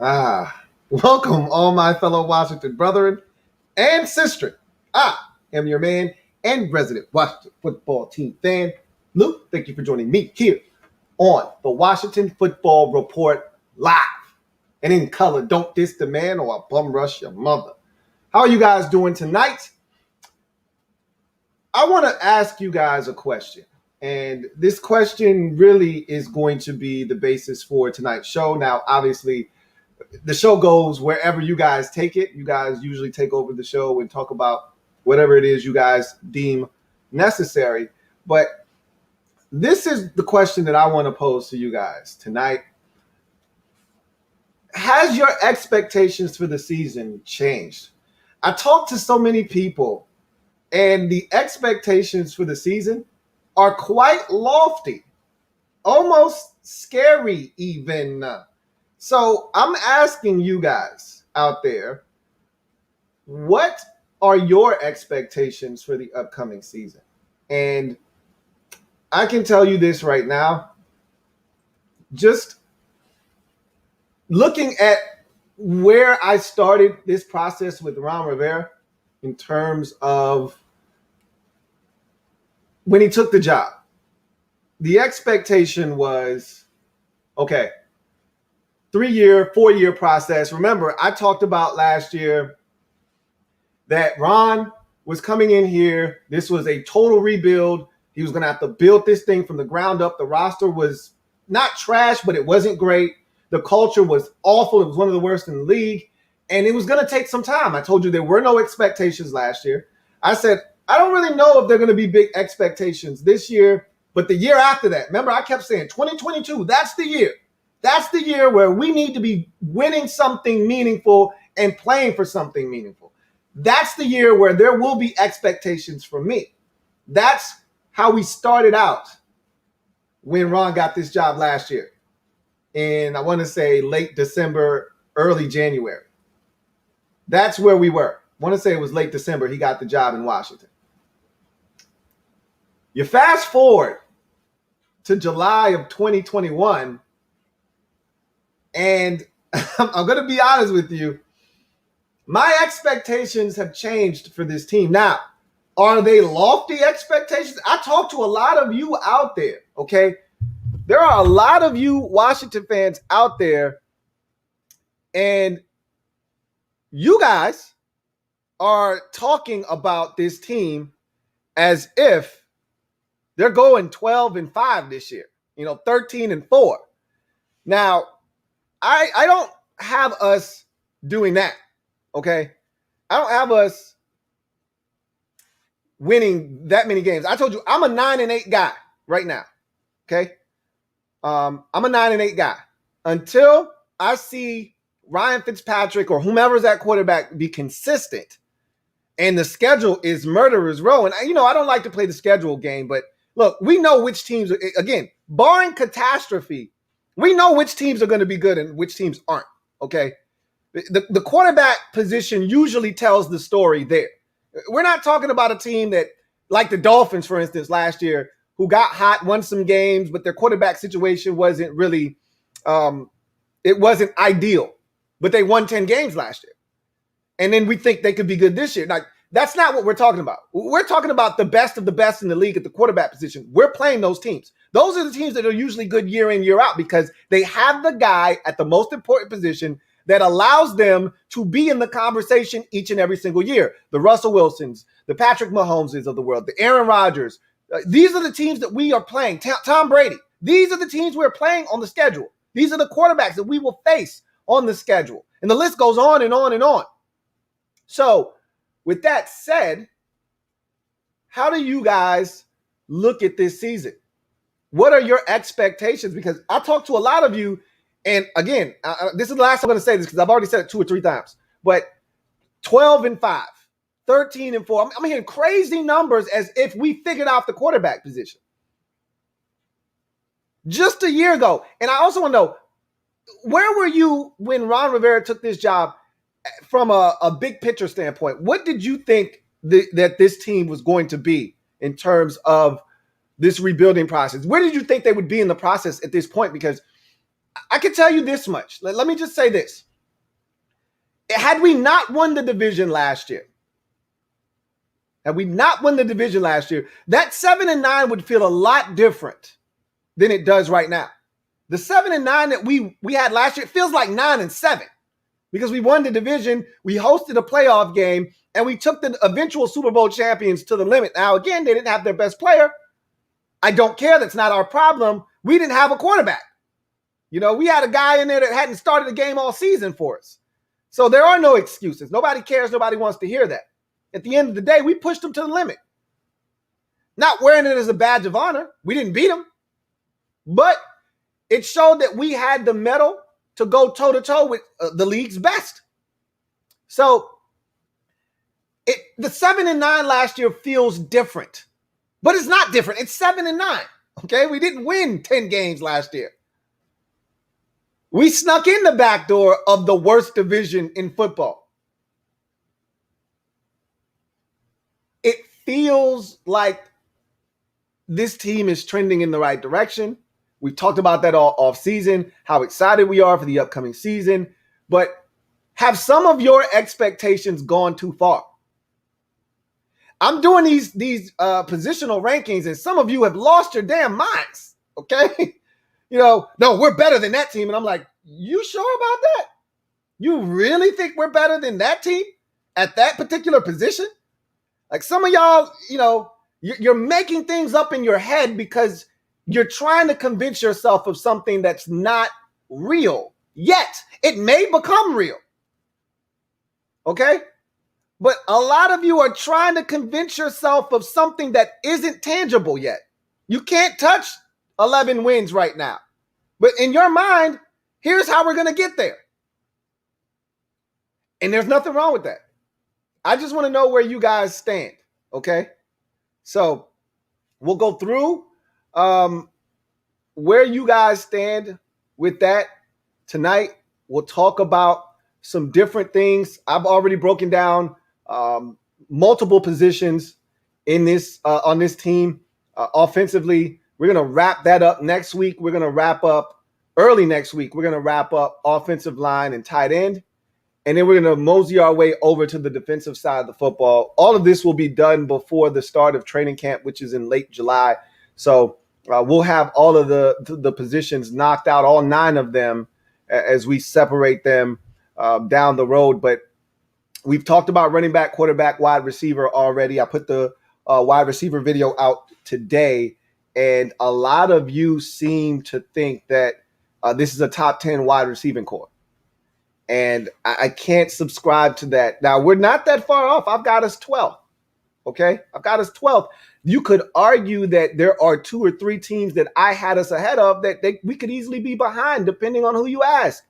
Welcome, all my fellow Washington brethren and sisters. I am your man and resident Washington football team fan, Lou. Thank you for joining me here on the Washington Football Report live and in color. Don't diss the man or I'll bum rush your mother. How are you guys doing tonight? I want to ask you guys a question. And this question really is going to be the basis for tonight's show. Now, obviously, the show goes wherever you guys take it. You guys usually take over the show and talk about whatever it is you guys deem necessary. But this is the question that I want to pose to you guys tonight. Has your expectations for the season changed? I talked to so many people, and the expectations for the season are quite lofty, almost scary even. So I'm asking you guys out there, what are your expectations for the upcoming season? And I can tell you this right now, just looking at where I started this process with Ron Rivera in terms of when he took the job, the expectation was, okay, 3-year, 4-year process. Remember, I talked about last year that Ron was coming in here. This was a total rebuild. He was going to have to build this thing from the ground up. The roster was not trash, but it wasn't great. The culture was awful. It was one of the worst in the league. And it was going to take some time. I told you there were no expectations last year. I said, I don't really know if they're going to be big expectations this year, but the year after that, remember, I kept saying 2022, that's the year. That's the year where we need to be winning something meaningful and playing for something meaningful. That's the year where there will be expectations from me. That's how we started out when Ron got this job last year. And I want to say late December, early January. That's where we were. I want to say it was late December. He got the job in Washington. You fast forward to July of 2021, and I'm going to be honest with you. My expectations have changed for this team. Now, are they lofty expectations? I talk to a lot of you out there, okay? There are a lot of you Washington fans out there, and you guys are talking about this team as if they're going 12-5 this year, 13-4. Now, I don't have us doing that, okay? I don't have us winning that many games. I told you I'm a 9-8 guy right now, okay? I'm a 9-8 guy. Until I see Ryan Fitzpatrick or whomever's at quarterback be consistent, and the schedule is murderer's row. And, I don't like to play the schedule game, but look, we know which teams, again, barring catastrophe, we know which teams are going to be good and which teams aren't, okay? The quarterback position usually tells the story there. We're not talking about a team that, like the Dolphins, for instance, last year, who got hot, won some games, but their quarterback situation wasn't really, it wasn't ideal. But they won 10 games last year. And then we think they could be good this year. Like, that's not what we're talking about. We're talking about the best of the best in the league at the quarterback position. We're playing those teams. Those are the teams that are usually good year in, year out because they have the guy at the most important position that allows them to be in the conversation each and every single year. The Russell Wilsons, the Patrick Mahomeses of the world, the Aaron Rodgers. These are the teams that we are playing. Tom Brady. These are the teams we're playing on the schedule. These are the quarterbacks that we will face on the schedule. And the list goes on and on and on. So, with that said, how do you guys look at this season? What are your expectations? Because I talked to a lot of you, and again, this is the last time I'm going to say this because I've already said it 2 or 3 times, but 12-5, 13-4. I'm hearing crazy numbers as if we figured out the quarterback position. Just a year ago. And I also want to know, where were you when Ron Rivera took this job from a big picture standpoint? What did you think that this team was going to be in terms of this rebuilding process? Where did you think they would be in the process at this point? Because I can tell you this much. Let me just say this. Had we not won the division last year, that 7-9 would feel a lot different than it does right now. The 7-9 that we had last year, it feels like 9-7 because we won the division, we hosted a playoff game, and we took the eventual Super Bowl champions to the limit. Now, again, they didn't have their best player. I don't care. That's not our problem. We didn't have a quarterback. We had a guy in there that hadn't started a game all season for us. So there are no excuses. Nobody cares. Nobody wants to hear that. At the end of the day, we pushed them to the limit. Not wearing it as a badge of honor. We didn't beat them. But it showed that we had the mettle to go toe-to-toe with the league's best. So the 7-9 last year feels different. But it's not different. It's 7-9. Okay? We didn't win 10 games last year. We snuck in the back door of the worst division in football. It feels like this team is trending in the right direction. We've talked about that all off season, how excited we are for the upcoming season. But have some of your expectations gone too far? I'm doing these positional rankings, and some of you have lost your damn minds, okay? No, we're better than that team. And I'm like, you sure about that? You really think we're better than that team at that particular position? Like some of y'all, you're making things up in your head because you're trying to convince yourself of something that's not real yet. It may become real, okay? But a lot of you are trying to convince yourself of something that isn't tangible yet. You can't touch 11 wins right now. But in your mind, here's how we're going to get there. And there's nothing wrong with that. I just want to know where you guys stand, okay? So we'll go through where you guys stand with that tonight. We'll talk about some different things. I've already broken down multiple positions in this on this team offensively. We're going to wrap that up next week. We're going to wrap up early next week. We're going to wrap up offensive line and tight end. And then we're going to mosey our way over to the defensive side of the football. All of this will be done before the start of training camp, which is in late July. So we'll have all of the positions knocked out, all 9 of them, as we separate them down the road. But we've talked about running back, quarterback, wide receiver already. I put the wide receiver video out today. And a lot of you seem to think that this is a top 10 wide receiving core. And I can't subscribe to that. Now, we're not that far off. I've got us 12th. Okay? I've got us 12th. You could argue that there are 2 or 3 teams that I had us ahead of that we could easily be behind, depending on who you ask.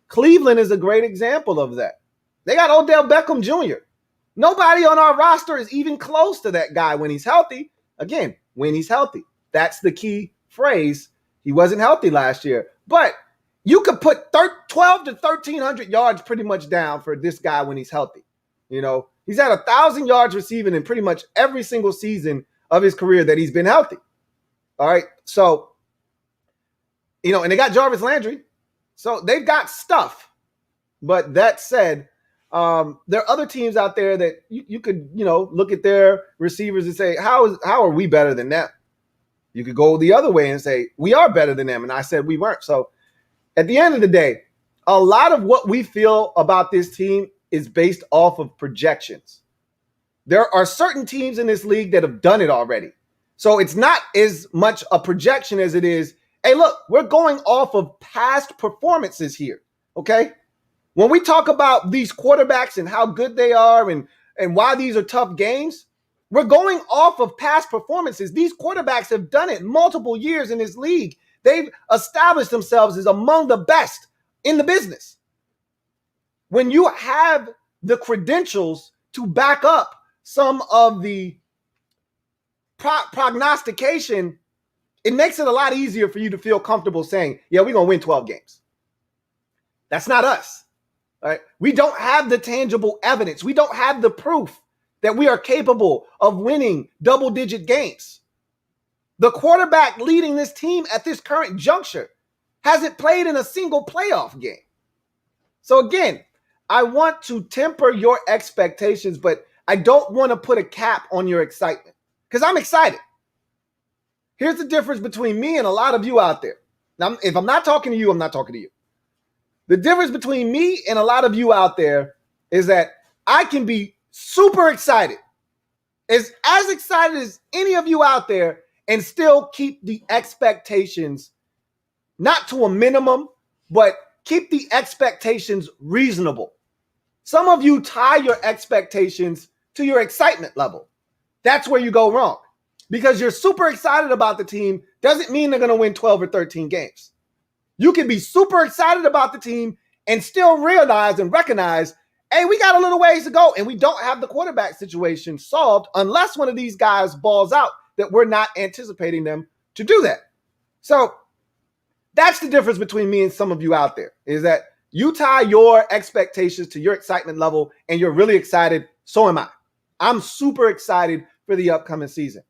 Cleveland is a great example of that. They got Odell Beckham Jr. Nobody on our roster is even close to that guy when he's healthy. Again, when he's healthy. That's the key phrase. He wasn't healthy last year. But you could put 12 to 1,300 yards pretty much down for this guy when he's healthy. He's had 1,000 yards receiving in pretty much every single season of his career that he's been healthy. All right. So, and they got Jarvis Landry. So they've got stuff. But that said, there are other teams out there that you could, look at their receivers and say, how are we better than them? You could go the other way and say, we are better than them. And I said we weren't. So at the end of the day, a lot of what we feel about this team is based off of projections. There are certain teams in this league that have done it already. So it's not as much a projection as it is, hey, look, we're going off of past performances here, okay? When we talk about these quarterbacks and how good they are and why these are tough games, we're going off of past performances. These quarterbacks have done it multiple years in this league. They've established themselves as among the best in the business. When you have the credentials to back up some of the prognostication, it makes it a lot easier for you to feel comfortable saying, yeah, we're going to win 12 games. That's not us. All right? We don't have the tangible evidence. We don't have the proof that we are capable of winning double-digit games. The quarterback leading this team at this current juncture hasn't played in a single playoff game. So again, I want to temper your expectations, but I don't want to put a cap on your excitement because I'm excited. Here's the difference between me and a lot of you out there. Now, if I'm not talking to you, I'm not talking to you. The difference between me and a lot of you out there is that I can be super excited, as excited as any of you out there, and still keep the expectations not to a minimum, but keep the expectations reasonable. Some of you tie your expectations to your excitement level. That's where you go wrong. Because you're super excited about the team doesn't mean they're going to win 12 or 13 games. You can be super excited about the team and still realize and recognize, hey, we got a little ways to go and we don't have the quarterback situation solved unless one of these guys balls out that we're not anticipating them to do that. So that's the difference between me and some of you out there, is that you tie your expectations to your excitement level and you're really excited. So am I. I'm super excited for the upcoming season.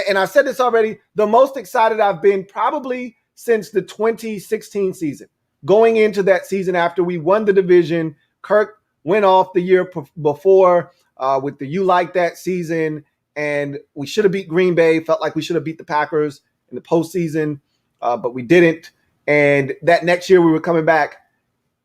And I said this already, the most excited I've been probably since the 2016 season. Going into that season after we won the division, Kirk went off the year before with the You Like That season, and we should have beat Green Bay. Felt like we should have beat the Packers in the postseason, but we didn't. And that next year we were coming back.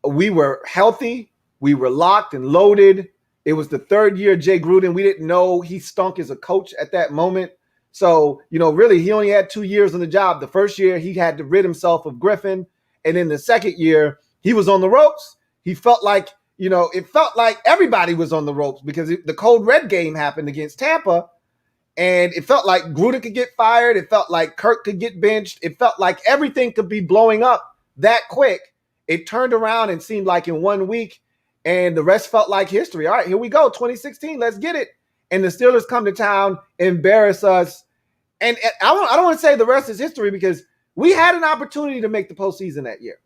We were healthy. We were locked and loaded. It was the third year Jay Gruden. We didn't know he stunk as a coach at that moment. So, really, he only had 2 years on the job. The first year, he had to rid himself of Griffin. And then the second year, he was on the ropes. He felt like, it felt like everybody was on the ropes because the Code Red game happened against Tampa. And it felt like Gruden could get fired. It felt like Kirk could get benched. It felt like everything could be blowing up that quick. It turned around and seemed like in 1 week, and the rest felt like history. All right, here we go, 2016, let's get it. And the Steelers come to town, embarrass us. And I don't want to say the rest is history because we had an opportunity to make the postseason that year.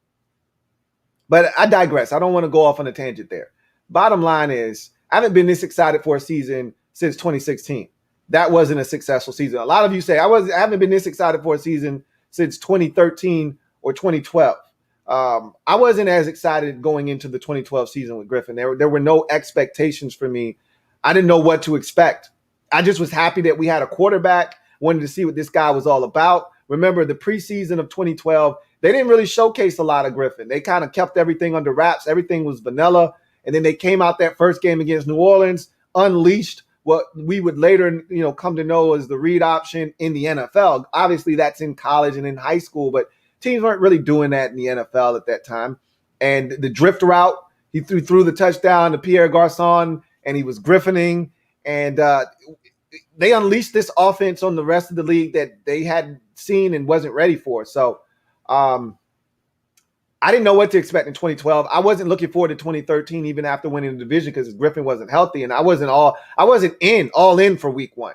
But I digress. I don't want to go off on a tangent there. Bottom line is, I haven't been this excited for a season since 2016. That wasn't a successful season. A lot of you say, I haven't been this excited for a season since 2013 or 2012. I wasn't as excited going into the 2012 season with Griffin. There were no expectations for me. I didn't know what to expect. I just was happy that we had a quarterback, wanted to see what this guy was all about. Remember the preseason of 2012, they didn't really showcase a lot of Griffin. They kind of kept everything under wraps. Everything was vanilla. And then they came out that first game against New Orleans, unleashed what we would later, come to know as the read option in the NFL. Obviously, that's in college and in high school, but teams weren't really doing that in the NFL at that time. And the drift route, he threw the touchdown to Pierre Garçon, and he was griffining. And they unleashed this offense on the rest of the league that they hadn't seen and wasn't ready for. So I didn't know what to expect in 2012. I wasn't looking forward to 2013, even after winning the division, because Griffin wasn't healthy, and I wasn't all in for week one.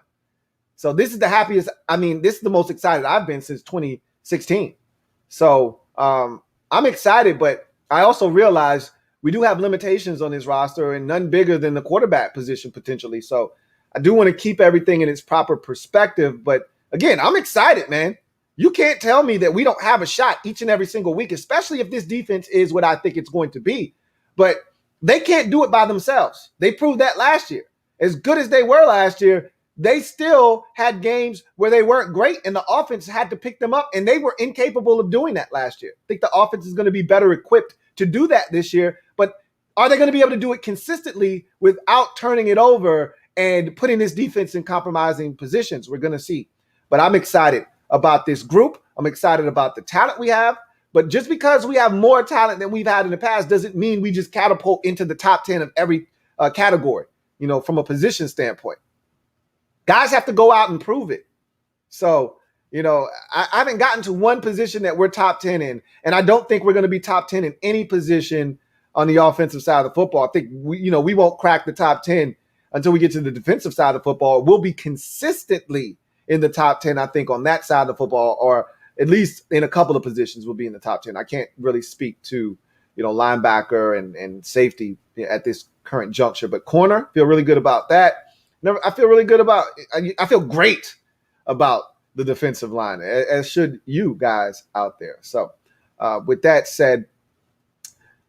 So this is the happiest. This is the most excited I've been since 2016. So I'm excited, but I also realize we do have limitations on this roster and none bigger than the quarterback position potentially. So I do want to keep everything in its proper perspective. But again, I'm excited, man. You can't tell me that we don't have a shot each and every single week, especially if this defense is what I think it's going to be. But they can't do it by themselves. They proved that last year. As good as they were last year, they still had games where they weren't great, and the offense had to pick them up, and they were incapable of doing that last year. I think the offense is going to be better equipped to do that this year, but are they going to be able to do it consistently without turning it over and putting this defense in compromising positions? We're going to see. But I'm excited about this group. I'm excited about the talent we have. But just because we have more talent than we've had in the past doesn't mean we just catapult into the top 10 of every category, from a position standpoint. Guys have to go out and prove it. So, I haven't gotten to one position that we're top 10 in, and I don't think we're going to be top 10 in any position on the offensive side of the football. I think we won't crack the top 10 until we get to the defensive side of football. We'll be consistently in the top 10, I think, on that side of the football, or at least in a couple of positions we'll be in the top 10. I can't really speak to, linebacker and safety at this current juncture, but corner, feel really good about that. I feel great about the defensive line, as should you guys out there. So with that said,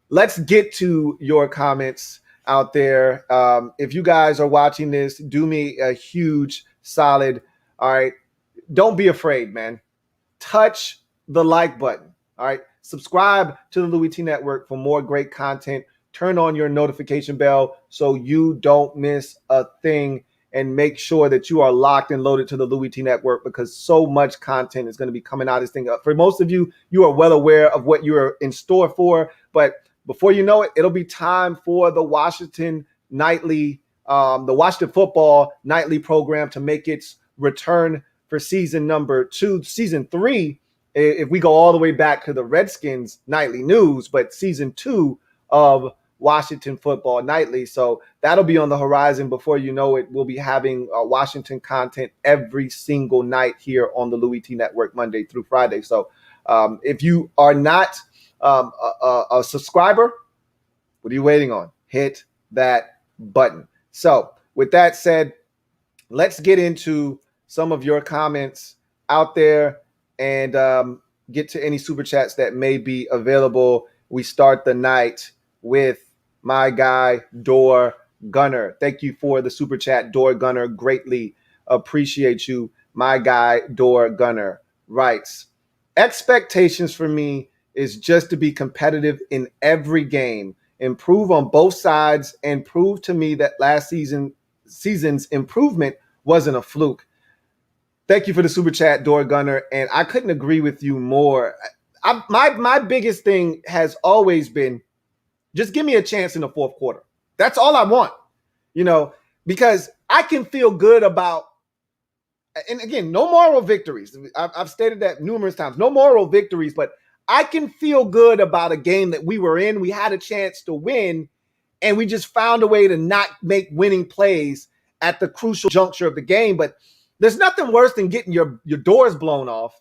let's get to your comments out there. If you guys are watching this, do me a huge solid. All right. Don't be afraid, man. Touch the like button. All right. Subscribe to the Louie T Network for more great content. Turn on your notification bell so you don't miss a thing, and make sure that you are locked and loaded to the Louie T Network, because so much content is going to be coming out of this thing. For most of you, you are well aware of what you are in store for, but before you know it, it'll be time for the Washington football nightly program to make its return for season number 2. Season 3, if we go all the way back to the Redskins nightly news, but season 2 of Washington Football Nightly. So that'll be on the horizon. Before you know it, we'll be having Washington content every single night here on the Louie T Network, Monday through Friday. So if you are not a subscriber, what are you waiting on? Hit that button. So with that said, let's get into some of your comments out there and get to any super chats that may be available. We start the night with my guy, Door Gunner. Thank you for the super chat, Door Gunner. Greatly appreciate you. My guy, Door Gunner, writes, expectations for me is just to be competitive in every game, improve on both sides, and prove to me that last season's improvement wasn't a fluke. Thank you for the super chat, Door Gunner, and I couldn't agree with you more. My biggest thing has always been, just give me a chance in the fourth quarter. That's all I want, because I can feel good about, and again, no moral victories. I've stated that numerous times, no moral victories, but I can feel good about a game that we were in. We had a chance to win, and we just found a way to not make winning plays at the crucial juncture of the game. But there's nothing worse than getting your doors blown off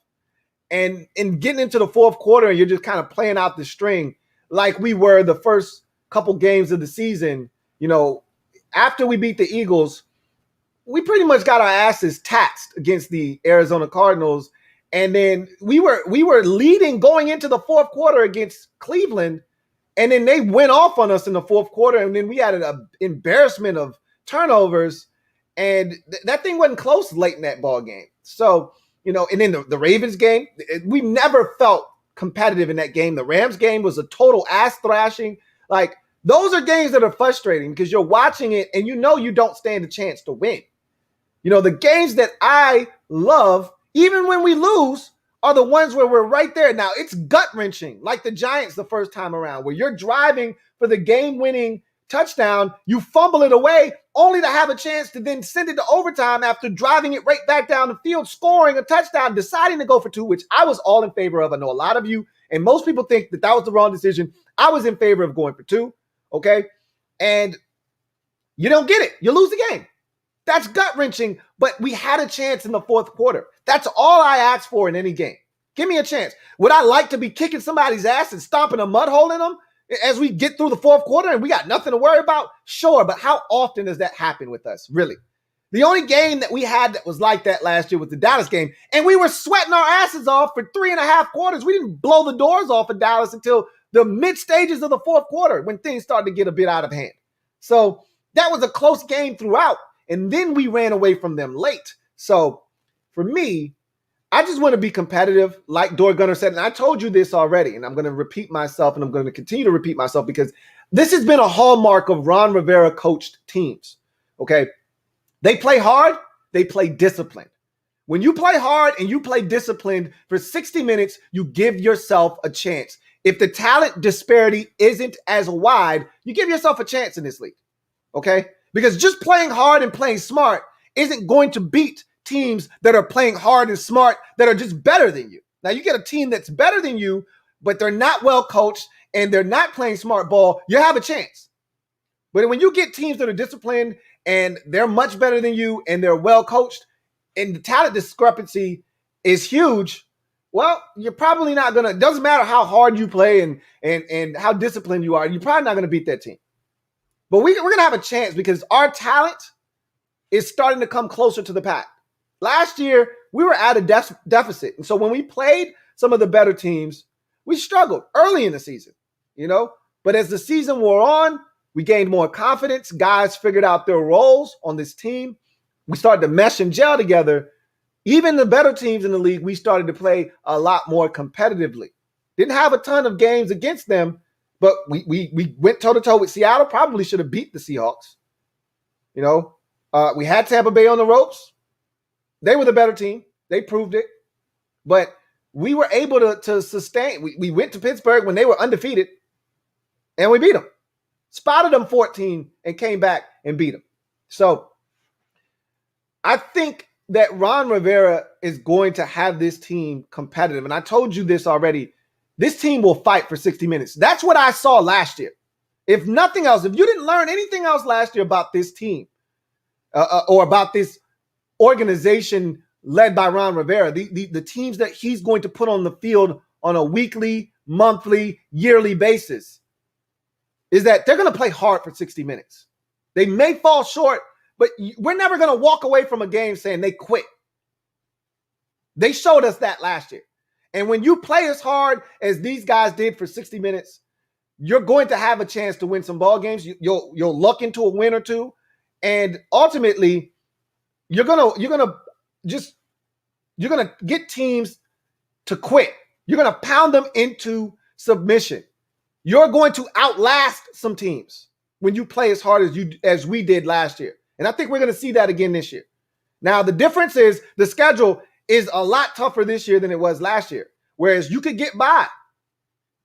and getting into the fourth quarter and you're just kind of playing out the string like we were the first couple games of the season. After we beat the Eagles, we pretty much got our asses taxed against the Arizona Cardinals. And then we were leading going into the fourth quarter against Cleveland. And then they went off on us in the fourth quarter. And then we had an embarrassment of turnovers. And that thing wasn't close late in that ball game. So, and then the Ravens game, we never felt competitive in that game. The Rams game was a total ass thrashing. Like, those are games that are frustrating because you're watching it and you don't stand a chance to win. The games that I love, even when we lose, are the ones where we're right there. Now, it's gut-wrenching, like the Giants the first time around, where you're driving for the game-winning touchdown, you fumble it away, only to have a chance to then send it to overtime after driving it right back down the field, scoring a touchdown, deciding to go for 2, which I was all in favor of. I know a lot of you and most people think that was the wrong decision. I was in favor of going for 2, okay? And you don't get it. You lose the game. That's gut-wrenching, but we had a chance in the fourth quarter. That's all I ask for in any game. Give me a chance. Would I like to be kicking somebody's ass and stomping a mud hole in them as we get through the fourth quarter and we got nothing to worry about? Sure, but how often does that happen with us, really? The only game that we had that was like that last year was the Dallas game, and we were sweating our asses off for 3.5 quarters. We didn't blow the doors off of Dallas until the mid-stages of the fourth quarter when things started to get a bit out of hand. So that was a close game throughout, and then we ran away from them late. So for me, I just want to be competitive, like Door Gunner said, and I told you this already, and I'm going to repeat myself, and I'm going to continue to repeat myself because this has been a hallmark of Ron Rivera coached teams, okay? They play hard, they play disciplined. When you play hard and you play disciplined for 60 minutes, you give yourself a chance. If the talent disparity isn't as wide, you give yourself a chance in this league, okay? Because just playing hard and playing smart isn't going to beat teams that are playing hard and smart that are just better than you. Now, you get a team that's better than you, but they're not well coached and they're not playing smart ball, you have a chance. But when you get teams that are disciplined and they're much better than you and they're well coached and the talent discrepancy is huge, well, you're probably not going to, it doesn't matter how hard you play and how disciplined you are, you're probably not going to beat that team. But we're going to have a chance because our talent is starting to come closer to the pack. Last year, we were at a deficit. And so when we played some of the better teams, we struggled early in the season. But as the season wore on, we gained more confidence. Guys figured out their roles on this team. We started to mesh and gel together. Even the better teams in the league, we started to play a lot more competitively. Didn't have a ton of games against them, but we went toe-to-toe with Seattle. Probably should have beat the Seahawks. We had Tampa Bay on the ropes. They were the better team. They proved it. But we were able to sustain. We went to Pittsburgh when they were undefeated, and we beat them. Spotted them 14 and came back and beat them. So I think that Ron Rivera is going to have this team competitive. And I told you this already. This team will fight for 60 minutes. That's what I saw last year. If nothing else, if you didn't learn anything else last year about this team or about this organization led by Ron Rivera, the teams that he's going to put on the field on a weekly, monthly, yearly basis, is that they're going to play hard for 60 minutes. They may fall short, but we're never going to walk away from a game saying they quit. They showed us that last year. And when you play as hard as these guys did for 60 minutes, you're going to have a chance to win some ball games. You'll luck into a win or two. And ultimately, you're gonna get teams to quit. You're gonna pound them into submission. You're going to outlast some teams when you play as hard as we did last year. And I think we're going to see that again this year. Now, the difference is the schedule is a lot tougher this year than it was last year. Whereas you could get by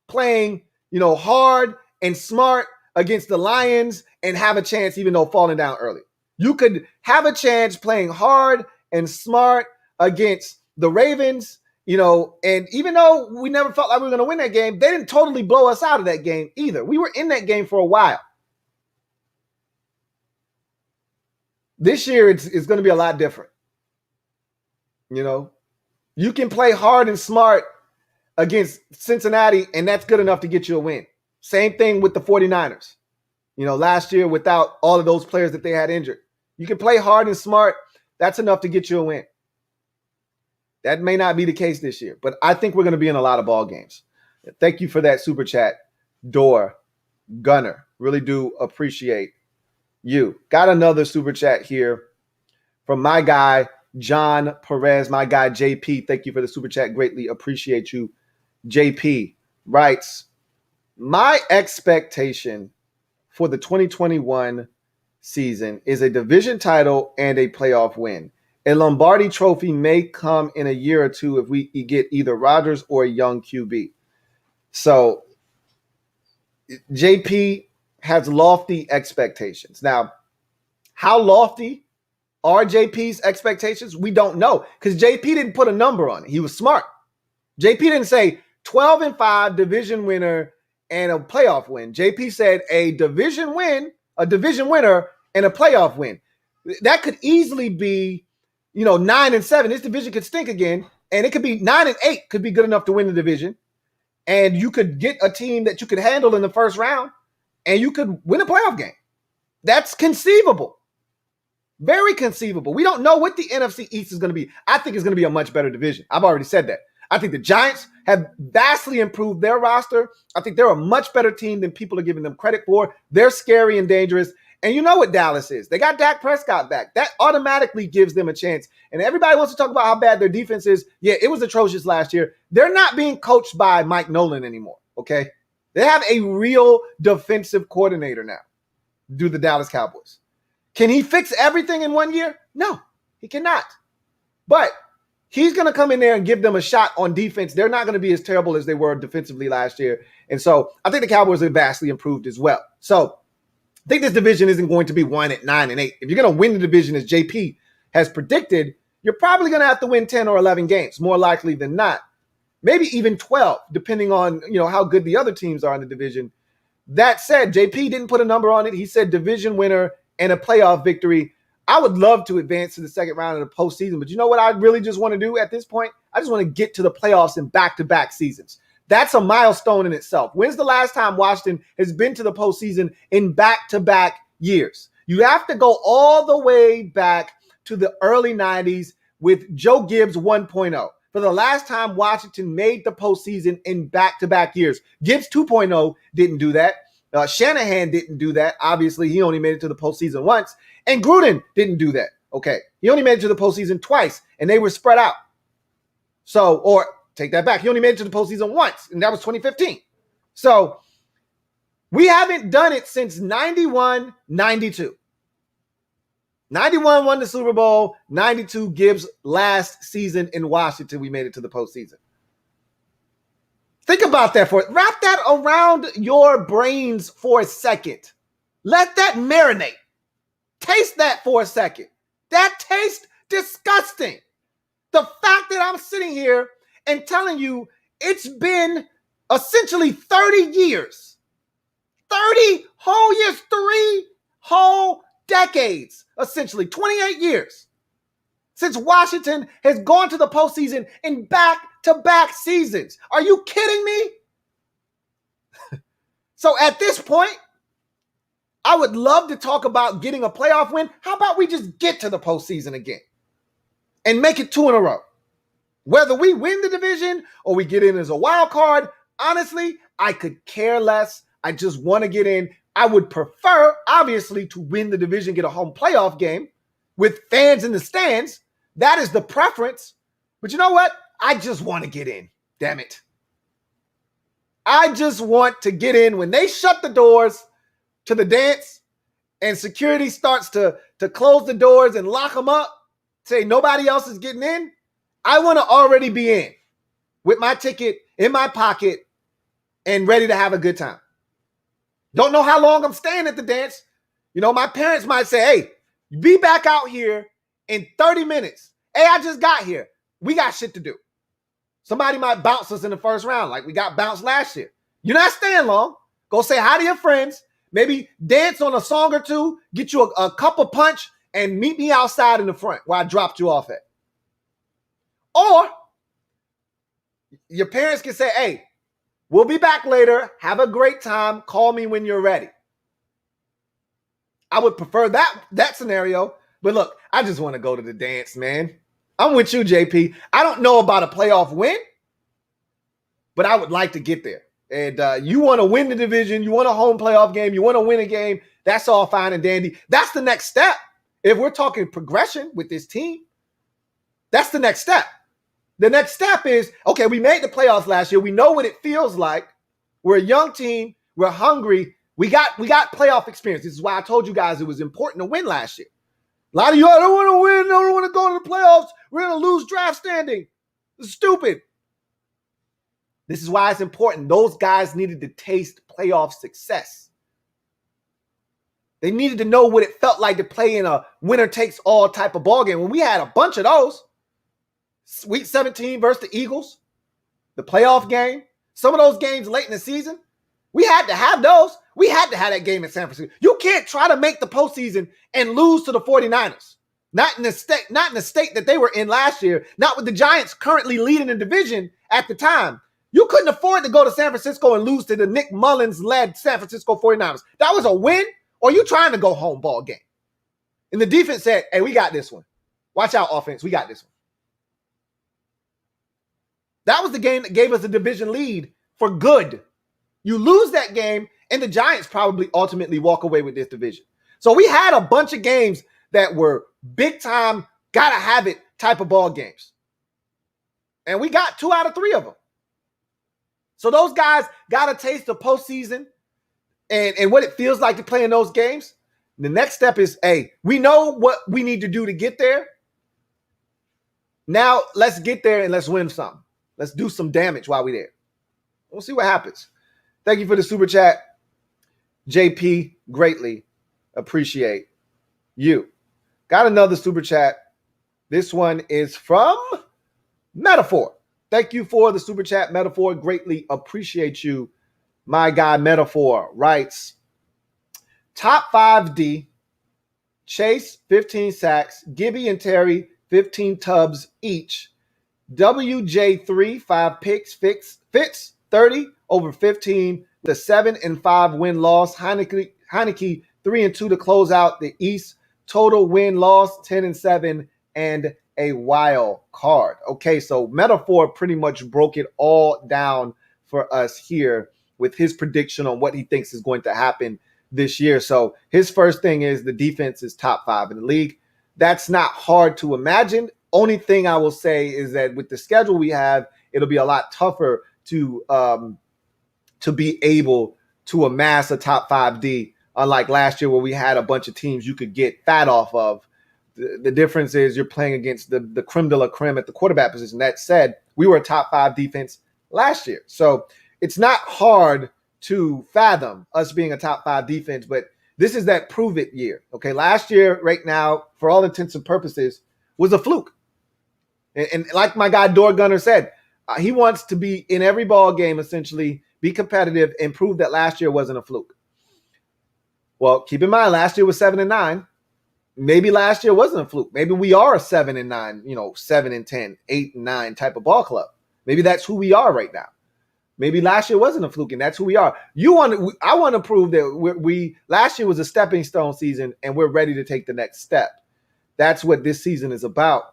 playing, hard and smart against the Lions and have a chance even though falling down early. You could have a chance playing hard and smart against the Ravens, and even though we never felt like we were going to win that game, they didn't totally blow us out of that game either. We were in that game for a while. This year, it's going to be a lot different. You can play hard and smart against Cincinnati, and that's good enough to get you a win. Same thing with the 49ers. Last year without all of those players that they had injured. You can play hard and smart. That's enough to get you a win. That may not be the case this year, but I think we're going to be in a lot of ball games. Thank you for that super chat, Door Gunner. Really do appreciate you. Got another super chat here from my guy, John Perez, my guy, JP. Thank you for the super chat. Greatly appreciate you. JP writes, my expectation for the 2021 season is a division title and a playoff win. A Lombardi trophy may come in a year or two if we get either Rodgers or a young QB. So JP has lofty expectations. Now, how lofty are JP's expectations? We don't know because JP didn't put a number on it. He was smart. JP didn't say 12-5 division winner and a playoff win. JP said a division win, a division winner, and a playoff win. That could easily be 9-7. This division could stink again, and it could be 9-8 could be good enough to win the division. And you could get a team that you could handle in the first round, and you could win a playoff game. That's conceivable. Very conceivable. We don't know what the NFC East is going to be. I think it's going to be a much better division. I've already said that. I think the Giants have vastly improved their roster. I think they're a much better team than people are giving them credit for. They're scary and dangerous. And you know what Dallas is. They got Dak Prescott back. That automatically gives them a chance. And everybody wants to talk about how bad their defense is. Yeah, it was atrocious last year. They're not being coached by Mike Nolan anymore, okay? They have a real defensive coordinator now, do the Dallas Cowboys. Can he fix everything in 1 year? No, he cannot. But he's going to come in there and give them a shot on defense. They're not going to be as terrible as they were defensively last year. And so I think the Cowboys are vastly improved as well. So I think this division isn't going to be won at 9-8. If you're going to win the division as JP has predicted, you're probably going to have to win 10 or 11 games, more likely than not. Maybe even 12, depending on how good the other teams are in the division. That said, JP didn't put a number on it. He said division winner and a playoff victory. I would love to advance to the second round of the postseason, but you know what I really just want to do at this point? I just want to get to the playoffs in back-to-back seasons. That's a milestone in itself. When's the last time Washington has been to the postseason in back-to-back years? You have to go all the way back to the early 90s with Joe Gibbs 1.0. For the last time Washington made the postseason in back-to-back years. Gibbs 2.0 didn't do that. Shanahan didn't do that. Obviously, he only made it to the postseason once. And Gruden didn't do that. Okay. He only made it to the postseason twice, and they were spread out. So, or take that back. He only made it to the postseason once, and that was 2015. So, we haven't done it since 91, 92. 91 won the Super Bowl. 92 Gibbs' last season in Washington, we made it to the postseason. Think about that wrap that around your brains for a second. Let that marinate. Taste that for a second. That tastes disgusting. The fact that I'm sitting here and telling you it's been essentially 30 years. 30 whole years, 3 whole decades, essentially 28 years since Washington has gone to the postseason in back-to-back seasons. Are you kidding me? So at this point, I would love to talk about getting a playoff win. How about we just get to the postseason again and make it 2 in a row? Whether we win the division or we get in as a wild card, honestly, I could care less. I just want to get in. I would prefer, obviously, to win the division, get a home playoff game with fans in the stands. That is the preference. But you know what? I just want to get in. Damn it. I just want to get in. When they shut the doors to the dance and security starts to close the doors and lock them up, say nobody else is getting in, I want to already be in with my ticket in my pocket and ready to have a good time. Don't know how long I'm staying at the dance. You know, my parents might say, hey, be back out here in 30 minutes. Hey, I just got here. We got shit to do. Somebody might bounce us in the first round like we got bounced last year. You're not staying long. Go say hi to your friends. Maybe dance on a song or two. Get you a cup of punch and meet me outside in the front where I dropped you off at. Or your parents can say, hey, we'll be back later. Have a great time. Call me when you're ready. I would prefer that scenario. But look, I just want to go to the dance, man. I'm with you, JP. I don't know about a playoff win, but I would like to get there. And you want to win the division. You want a home playoff game. You want to win a game. That's all fine and dandy. That's the next step. If we're talking progression with this team, that's the next step. The next step is, okay, we made the playoffs last year. We know what it feels like. We're a young team. We're hungry. We got playoff experience. This is why I told you guys it was important to win last year. A lot of you, I don't want to win. I don't want to go to the playoffs. We're going to lose draft standing. It's stupid. This is why it's important. Those guys needed to taste playoff success. They needed to know what it felt like to play in a winner-takes-all type of ballgame. When we had a bunch of those, Week 17 versus the Eagles, the playoff game, some of those games late in the season, we had to have those. We had to have that game in San Francisco. You can't try to make the postseason and lose to the 49ers. Not in the state that they were in last year, not with the Giants currently leading the division at the time. You couldn't afford to go to San Francisco and lose to the Nick Mullins-led San Francisco 49ers. That was a win, or you trying to go home ball game. And the defense said, hey, we got this one. Watch out, offense. We got this one. That was the game that gave us a division lead for good. You lose that game, and the Giants probably ultimately walk away with this division. So we had a bunch of games that were big-time, gotta-have-it type of ball games. And we got 2 out of 3 of them. So those guys got to taste the postseason and what it feels like to play in those games. The next step is, hey, we know what we need to do to get there. Now let's get there and let's win something. Let's do some damage while we're there. We'll see what happens. Thank you for the super chat. JP, greatly appreciate you. Got another super chat. This one is from Metaphor. Thank you for the super chat, Metaphor. Greatly appreciate you. My guy, Metaphor, writes, top 5D, Chase, 15 sacks, Gibby and Terry, 15 tubs each. WJ3, 5 picks, Fitz, 30 over 15, the 7-5 win-loss. Heineke 3-2 to close out the East. Total win-loss, 10-7, and a wild card. Okay, so Metaphor pretty much broke it all down for us here with his prediction on what he thinks is going to happen this year. So his first thing is the defense is top 5 in the league. That's not hard to imagine. Only thing I will say is that with the schedule we have, it'll be a lot tougher to be able to amass a top 5 D, unlike last year where we had a bunch of teams you could get fat off of. The difference is you're playing against the creme de la creme at the quarterback position. That said, we were a top 5 defense last year. So it's not hard to fathom us being a top 5 defense, but this is that prove it year. Okay, last year, right now, for all intents and purposes, was a fluke. And like my guy Door Gunner said, he wants to be in every ball game, essentially, be competitive, and prove that last year wasn't a fluke. Well, keep in mind, last year was 7-9. Maybe last year wasn't a fluke. Maybe we are a 7-9, 7-10, 8-9 type of ball club. Maybe that's who we are right now. Maybe last year wasn't a fluke, and that's who we are. I want to prove that we last year was a stepping stone season, and we're ready to take the next step. That's what this season is about.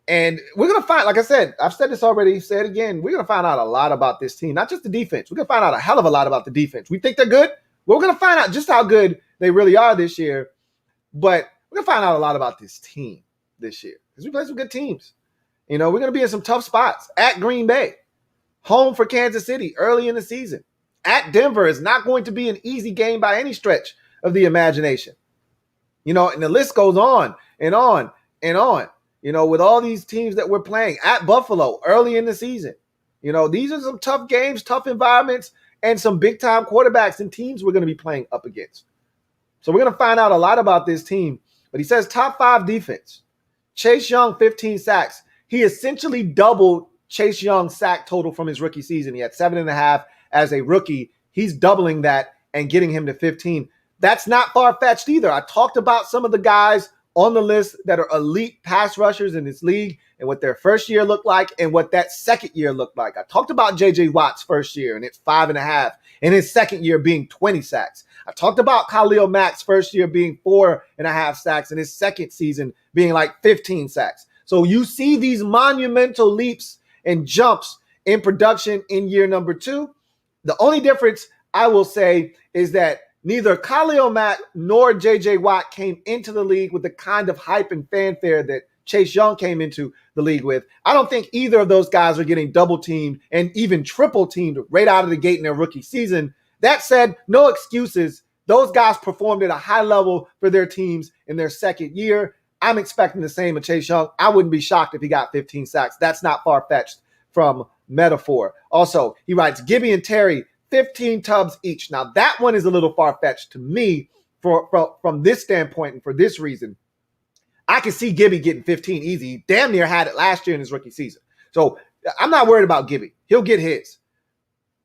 And we're going to find, like I said, I've said this already, say it again, we're going to find out a lot about this team, not just the defense. We're going to find out a hell of a lot about the defense. We think they're good. We're going to find out just how good they really are this year. But we're going to find out a lot about this team this year because we play some good teams. We're going to be in some tough spots. At Green Bay, home for Kansas City early in the season. At Denver is not going to be an easy game by any stretch of the imagination. And the list goes on and on and on. With all these teams that we're playing at Buffalo early in the season, these are some tough games, tough environments, and some big time quarterbacks and teams we're going to be playing up against. So we're going to find out a lot about this team. But he says top 5 defense. Chase Young, 15 sacks. He essentially doubled Chase Young's sack total from his rookie season. He had 7.5 as a rookie. He's doubling that and getting him to 15. That's not far-fetched either. I talked about some of the guys on the list that are elite pass rushers in this league and what their first year looked like and what that second year looked like. I talked about J.J. Watt's first year and it's 5.5 and his second year being 20 sacks. I talked about Khalil Mack's first year being 4.5 sacks and his second season being like 15 sacks. So you see these monumental leaps and jumps in production in year number 2. The only difference I will say is that neither Khalil Mack nor J.J. Watt came into the league with the kind of hype and fanfare that Chase Young came into the league with. I don't think either of those guys are getting double teamed and even triple teamed right out of the gate in their rookie season. That said, no excuses. Those guys performed at a high level for their teams in their second year. I'm expecting the same of Chase Young. I wouldn't be shocked if he got 15 sacks. That's not far-fetched from metaphor. Also, he writes, Gibby and Terry, 15 tubs each. Now, that one is a little far-fetched to me from this standpoint and for this reason. I can see Gibby getting 15 easy. He damn near had it last year in his rookie season. So I'm not worried about Gibby. He'll get his.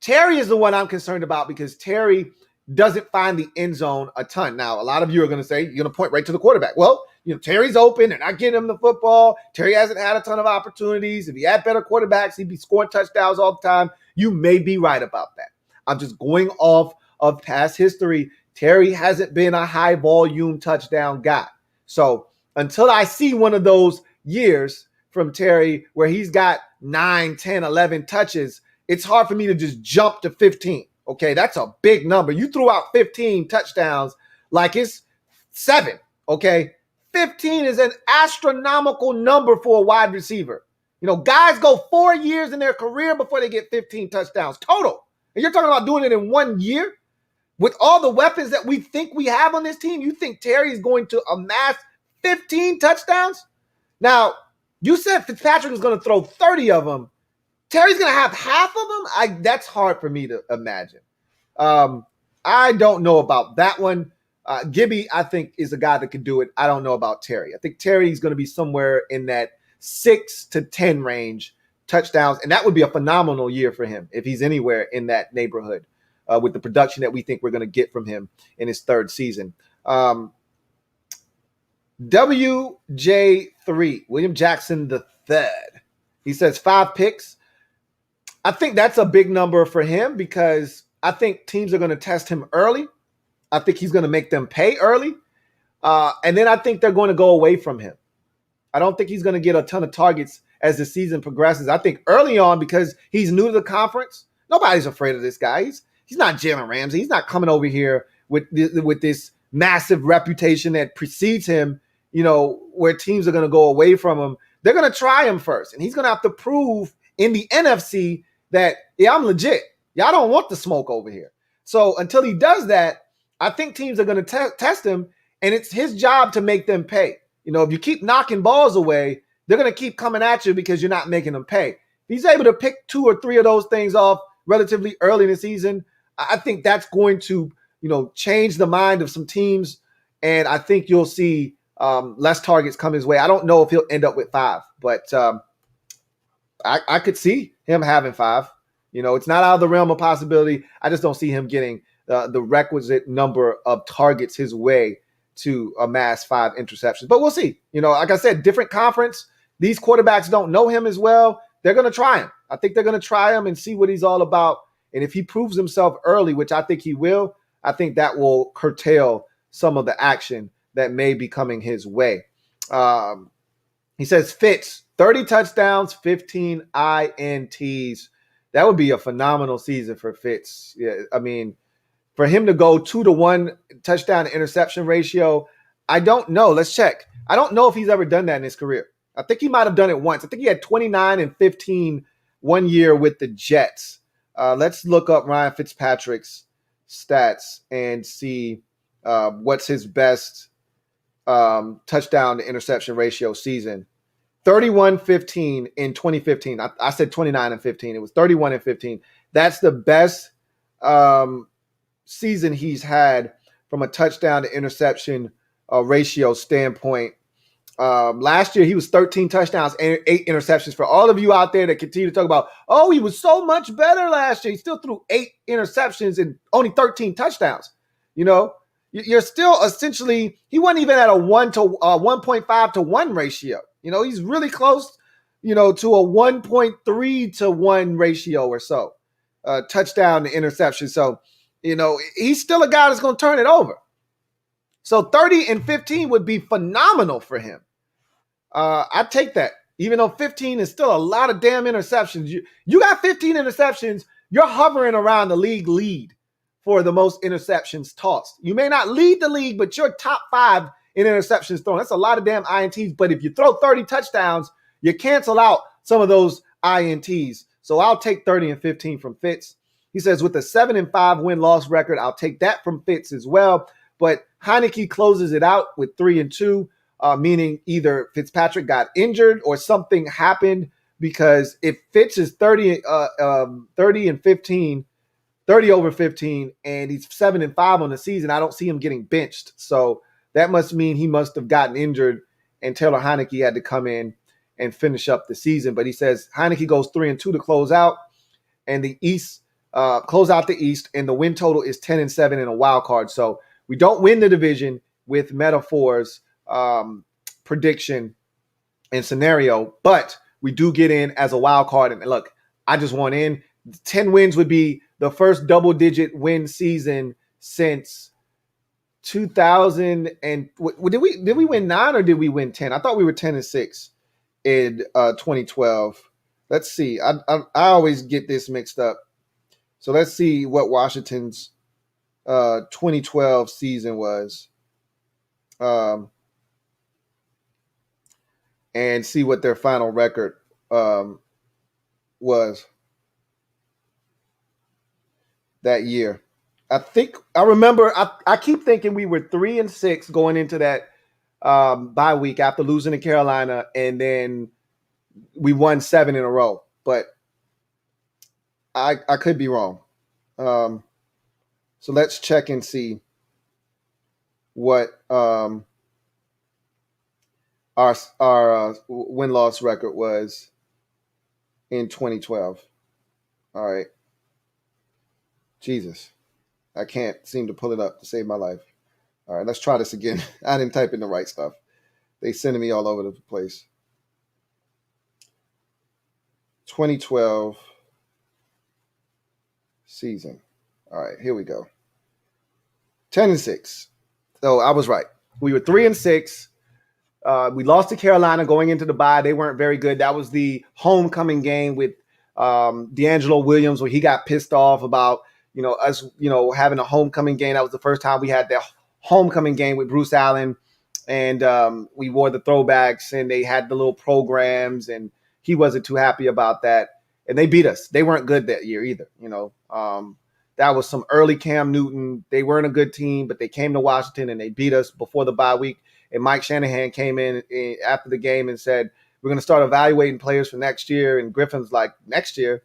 Terry is the one I'm concerned about because Terry doesn't find the end zone a ton. Now, a lot of you are going to say, you're going to point right to the quarterback. Well, Terry's open. They're not getting him the football. Terry hasn't had a ton of opportunities. If he had better quarterbacks, he'd be scoring touchdowns all the time. You may be right about that. I'm just going off of past history. Terry hasn't been a high volume touchdown guy. So until I see one of those years from Terry where he's got 9, 10, 11 touches, it's hard for me to just jump to 15. Okay, that's a big number. You threw out 15 touchdowns like it's 7. Okay, 15 is an astronomical number for a wide receiver. Guys go 4 years in their career before they get 15 touchdowns total. And you're talking about doing it in 1 year? With all the weapons that we think we have on this team, you think Terry is going to amass 15 touchdowns? Now, you said Fitzpatrick is going to throw 30 of them. Terry's going to have half of them? That's hard for me to imagine. I don't know about that one. Gibby, I think, is a guy that could do it. I don't know about Terry. I think Terry's going to be somewhere in that 6 to 10 range touchdowns, and that would be a phenomenal year for him if he's anywhere in that neighborhood with the production that we think we're going to get from him in his third season. WJ3, William Jackson III. He says 5 picks. I think that's a big number for him because I think teams are going to test him early. I think he's going to make them pay early. And then I think they're going to go away from him. I don't think he's going to get a ton of targets as the season progresses. I think early on, because he's new to the conference, nobody's afraid of this guy. He's not Jalen Ramsey. He's not coming over here with this massive reputation that precedes him, where teams are going to go away from him. They're going to try him first, and he's going to have to prove in the NFC that, yeah, I'm legit. Y'all don't want the smoke over here. So until he does that, I think teams are going to test him, and it's his job to make them pay. If you keep knocking balls away, they're going to keep coming at you because you're not making them pay. If he's able to pick 2 or 3 of those things off relatively early in the season, I think that's going to, change the mind of some teams, and I think you'll see less targets come his way. I don't know if he'll end up with 5, but I could see him having 5. It's not out of the realm of possibility. I just don't see him getting the requisite number of targets his way to amass 5 interceptions. But we'll see. Like I said, different conference. These quarterbacks don't know him as well. They're going to try him. I think they're going to try him and see what he's all about. And if he proves himself early, which I think he will, I think that will curtail some of the action that may be coming his way. He says Fitz, 30 touchdowns, 15 INTs. That would be a phenomenal season for Fitz. Yeah, I mean, for him to go 2-to-1 touchdown to interception ratio, I don't know. Let's check. I don't know if he's ever done that in his career. I think he might have done it once. I think he had 29 and 15 one year with the Jets. Let's look up Ryan Fitzpatrick's stats and see what's his best touchdown to interception ratio season. 31-15 in 2015. I said 29 and 15. It was 31 and 15. That's the best season he's had from a touchdown to interception ratio standpoint. Last year, he was 13 touchdowns and 8 interceptions. For all of you out there that continue to talk about, oh, he was so much better last year. He still threw 8 interceptions and only 13 touchdowns. You're still essentially, he wasn't even at a 1.5 to 1 ratio. He's really close, to a 1.3 to 1 ratio or so, touchdown to interception. So, he's still a guy that's going to turn it over. So 30 and 15 would be phenomenal for him. I'd take that, even though 15 is still a lot of damn interceptions. You got 15 interceptions, you're hovering around the league lead for the most interceptions tossed. You may not lead the league, but you're top 5 in interceptions thrown. That's a lot of damn INTs. But if you throw 30 touchdowns, you cancel out some of those INTs. So I'll take 30 and 15 from Fitz. He says with a 7-5 win-loss record, I'll take that from Fitz as well. But Heineke closes it out with 3-2, meaning either Fitzpatrick got injured or something happened, because if Fitz is 30 and 15, 30 over 15, and he's 7-5 on the season, I don't see him getting benched. So that must mean he must have gotten injured, and Taylor Heineke had to come in and finish up the season. But he says Heineke goes 3-2 to close out, and the East close out the East, and the win total is 10-7 in a wild card. So we don't win the division with metaphors, prediction, and scenario, but we do get in as a wild card. And look, I just want in. 10 wins would be the first double-digit win season since 2000. And did we win 9 or did we win 10? I thought we were 10-6 in 2012. Let's see. I always get this mixed up. So let's see what Washington's 2012 season was, and see what their final record was that year. I remember I keep thinking we were 3-6 going into that bye week after losing to Carolina, and then we won 7 in a row. But I could be wrong. So let's check and see what our win-loss record was in 2012. All right. Jesus. I can't seem to pull it up to save my life. All right, let's try this again. I didn't type in the right stuff. They sending me all over the place. 2012 season. All right, here we go. 10-6. So I was right. We were 3-6. We lost to Carolina going into the bye. They weren't very good. That was the homecoming game with D'Angelo Williams, where he got pissed off about, us, having a homecoming game. That was the first time we had that homecoming game with Bruce Allen, and we wore the throwbacks, and they had the little programs, and he wasn't too happy about that. And they beat us. They weren't good that year either. That was some early Cam Newton. They weren't a good team, but they came to Washington and they beat us before the bye week. And Mike Shanahan came in after the game and said, we're going to start evaluating players for next year. And Griffin's like, next year?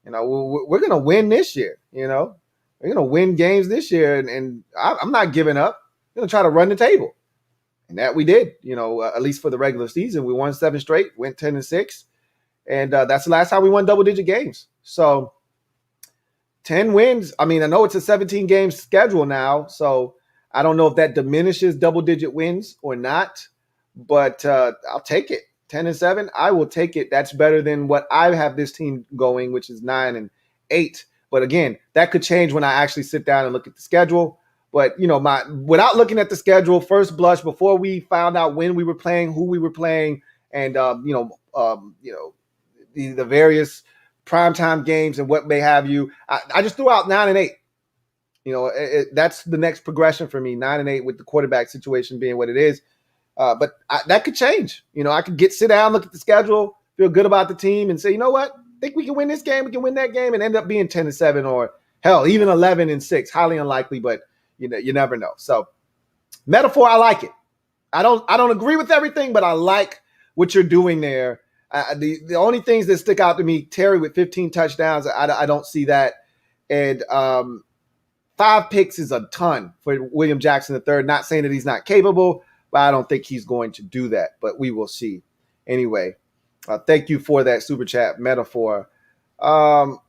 We're going to win this year. We're going to win games this year. And I'm not giving up. I'm going to try to run the table. And that we did, at least for the regular season. We won 7 straight, went 10-6. And that's the last time we won double-digit games. So 10 wins. I mean, I know it's a 17-game schedule now, so I don't know if that diminishes double-digit wins or not, but I'll take it. 10-7, I will take it. That's better than what I have this team going, which is 9-8. But again, that could change when I actually sit down and look at the schedule. But without looking at the schedule, first blush, before we found out when we were playing, who we were playing, and the various primetime games and what may have you, I just threw out 9-8. That's the next progression for me. 9-8 with the quarterback situation being what it is. But that could change. I could sit down, look at the schedule, feel good about the team, and say, you know what? I think we can win this game. We can win that game, and end up being 10-7 or hell, even 11-6. Highly unlikely, but you never know. So, metaphor, I like it. I don't agree with everything, but I like what you're doing there. The only things that stick out to me, Terry with 15 touchdowns, I don't see that, and 5 picks is a ton for William Jackson III. Not saying that he's not capable, but I don't think he's going to do that. But we will see. Anyway, thank you for that super chat metaphor. Got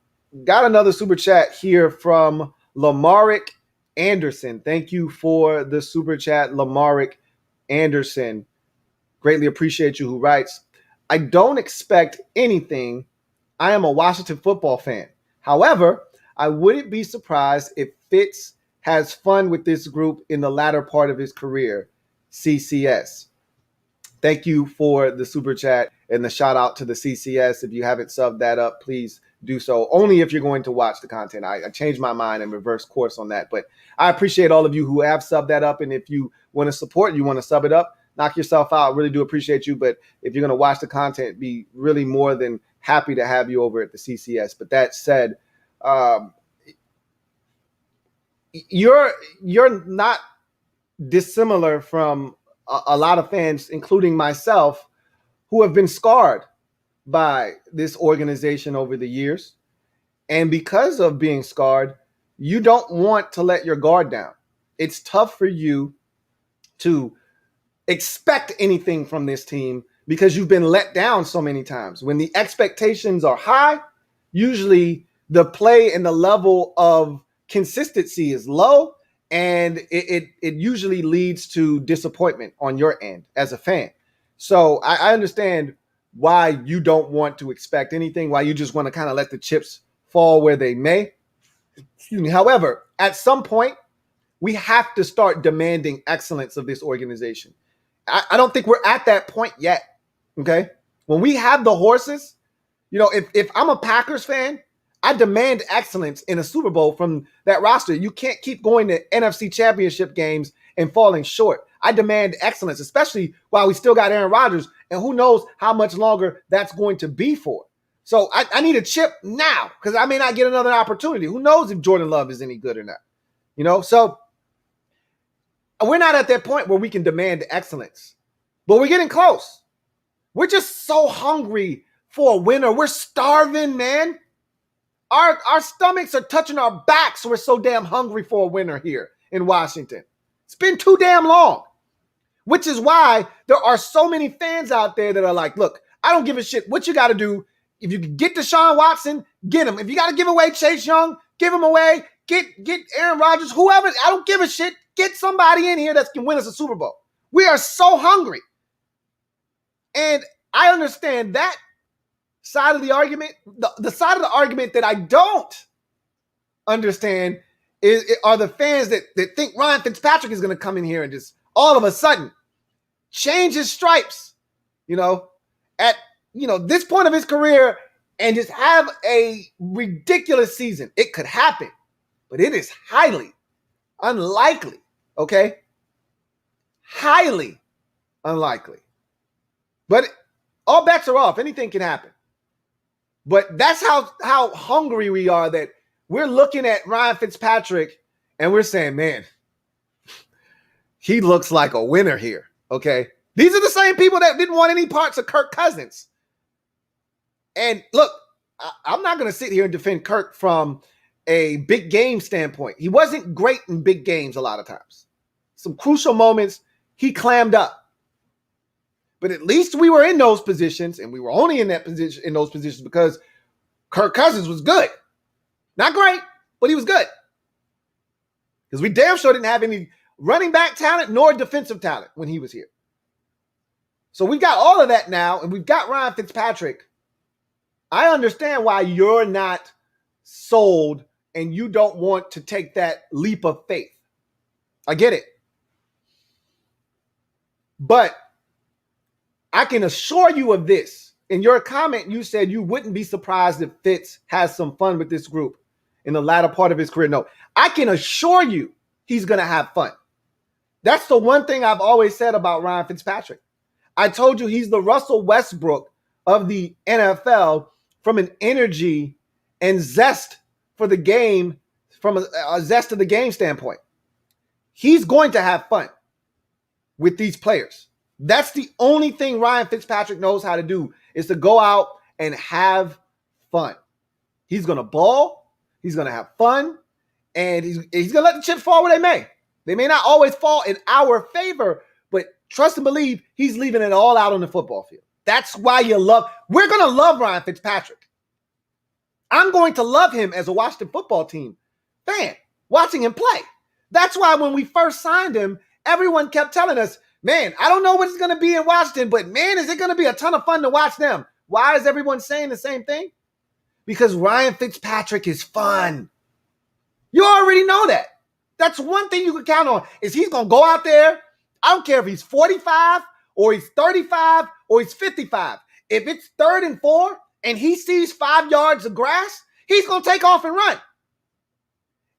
another super chat here from Lamarick Anderson. Thank you for the super chat, Lamarick Anderson. Greatly appreciate you. Who writes, I don't expect anything. I am a Washington football fan. However, I wouldn't be surprised if Fitz has fun with this group in the latter part of his career. CCS. Thank you for the super chat and the shout out to the CCS. If you haven't subbed that up, please do so. Only if you're going to watch the content. I changed my mind and reversed course on that. But I appreciate all of you who have subbed that up. And if you want to support, you want to sub it up, knock yourself out. Really do appreciate you. But if you're going to watch the content, be really more than happy to have you over at the CCS. But that said, you're not dissimilar from a lot of fans, including myself, who have been scarred by this organization over the years. And because of being scarred, you don't want to let your guard down. It's tough for you to expect anything from this team because you've been let down so many times. When the expectations are high, usually the play and the level of consistency is low, and it usually leads to disappointment on your end as a fan. So I understand why you don't want to expect anything, why you just want to kind of let the chips fall where they may. Excuse me. However, at some point, we have to start demanding excellence of this organization. I don't think we're at that point yet, okay? When we have the horses, if I'm a Packers fan, I demand excellence in a Super Bowl from that roster. You can't keep going to NFC Championship games and falling short. I demand excellence, especially while we still got Aaron Rodgers, and who knows how much longer that's going to be for. So I need a chip now because I may not get another opportunity. Who knows if Jordan Love is any good or not? So we're not at that point where we can demand excellence, but we're getting close. We're just so hungry for a winner. We're starving, man. Our stomachs are touching our backs. We're so damn hungry for a winner here in Washington. It's been too damn long, which is why there are so many fans out there that are like, look, I don't give a shit what you got to do. If you can get Deshaun Watson, get him. If you got to give away Chase Young, give him away. Get Aaron Rodgers, whoever. I don't give a shit. Get somebody in here that can win us a Super Bowl. We are so hungry. And I understand that side of the argument. The side of the argument that I don't understand are the fans that think Ryan Fitzpatrick is going to come in here and just all of a sudden change his stripes, at this point of his career and just have a ridiculous season. It could happen. but it is highly unlikely, okay? Highly unlikely. But all bets are off. Anything can happen. But that's how hungry we are, that we're looking at Ryan Fitzpatrick and we're saying, man, he looks like a winner here, okay? These are the same people that didn't want any parts of Kirk Cousins. And look, I'm not going to sit here and defend Kirk from a big game standpoint. He wasn't great in big games a lot of times. Some crucial moments, he clammed up. But at least we were in those positions, and we were only in those positions because Kirk Cousins was good. Not great, but he was good. Because we damn sure didn't have any running back talent nor defensive talent when he was here. So we've got all of that now, and we've got Ryan Fitzpatrick. I understand why you're not sold and you don't want to take that leap of faith. I get it. But I can assure you of this. In your comment, you said you wouldn't be surprised if Fitz has some fun with this group in the latter part of his career. No, I can assure you he's going to have fun. That's the one thing I've always said about Ryan Fitzpatrick. I told you he's the Russell Westbrook of the NFL from an energy and zest for the game, from a zest of the game standpoint. He's going to have fun with these players. That's the only thing Ryan Fitzpatrick knows how to do, is to go out and have fun. He's going to ball. He's going to have fun. And he's going to let the chips fall where they may. They may not always fall in our favor, but trust and believe he's leaving it all out on the football field. That's why we're going to love Ryan Fitzpatrick. I'm going to love him as a Washington football team fan, watching him play. That's why when we first signed him, everyone kept telling us, man, I don't know what it's going to be in Washington, but man, is it going to be a ton of fun to watch them. Why is everyone saying the same thing? Because Ryan Fitzpatrick is fun. You already know that. That's one thing you can count on, is he's going to go out there. I don't care if he's 45 or he's 35 or he's 55. If it's 3rd and 4 and he sees 5 yards of grass, he's going to take off and run.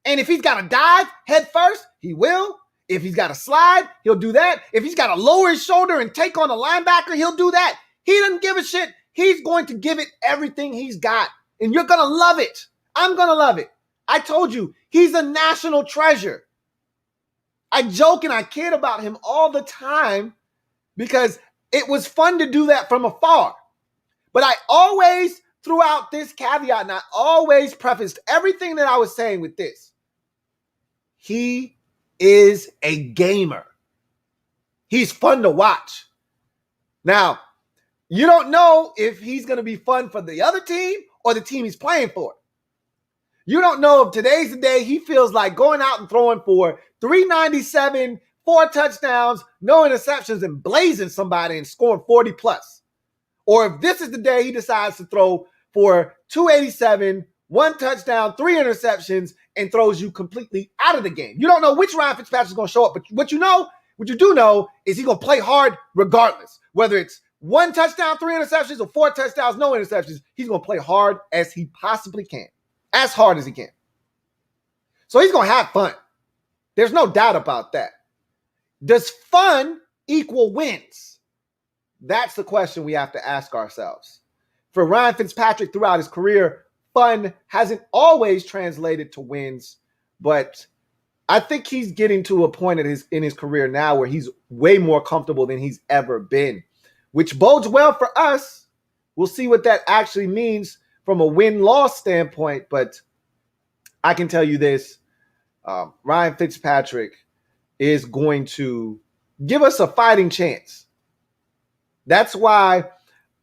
And if he's got to dive head first, he will. If he's got to slide, he'll do that. If he's got to lower his shoulder and take on a linebacker, he'll do that. He doesn't give a shit. He's going to give it everything he's got. And you're going to love it. I'm going to love it. I told you, he's a national treasure. I joke and I kid about him all the time because it was fun to do that from afar. But I always threw out this caveat, and I always prefaced everything that I was saying with this. He is a gamer. He's fun to watch. Now, you don't know if he's going to be fun for the other team or the team he's playing for. You don't know if today's the day he feels like going out and throwing for 397, 4 touchdowns, no interceptions, and blazing somebody and scoring 40 plus. Or if this is the day he decides to throw for 287, 1 touchdown, 3 interceptions, and throws you completely out of the game. You don't know which Ryan Fitzpatrick is going to show up, but what you do know is he's going to play hard regardless. Whether it's 1 touchdown, 3 interceptions, or 4 touchdowns, no interceptions, he's going to play hard as he possibly can. As hard as he can. So he's going to have fun. There's no doubt about that. Does fun equal wins? That's the question we have to ask ourselves. For Ryan Fitzpatrick throughout his career, fun hasn't always translated to wins, but I think he's getting to a point in his career now where he's way more comfortable than he's ever been, which bodes well for us. We'll see what that actually means from a win-loss standpoint, but I can tell you this, Ryan Fitzpatrick is going to give us a fighting chance. That's why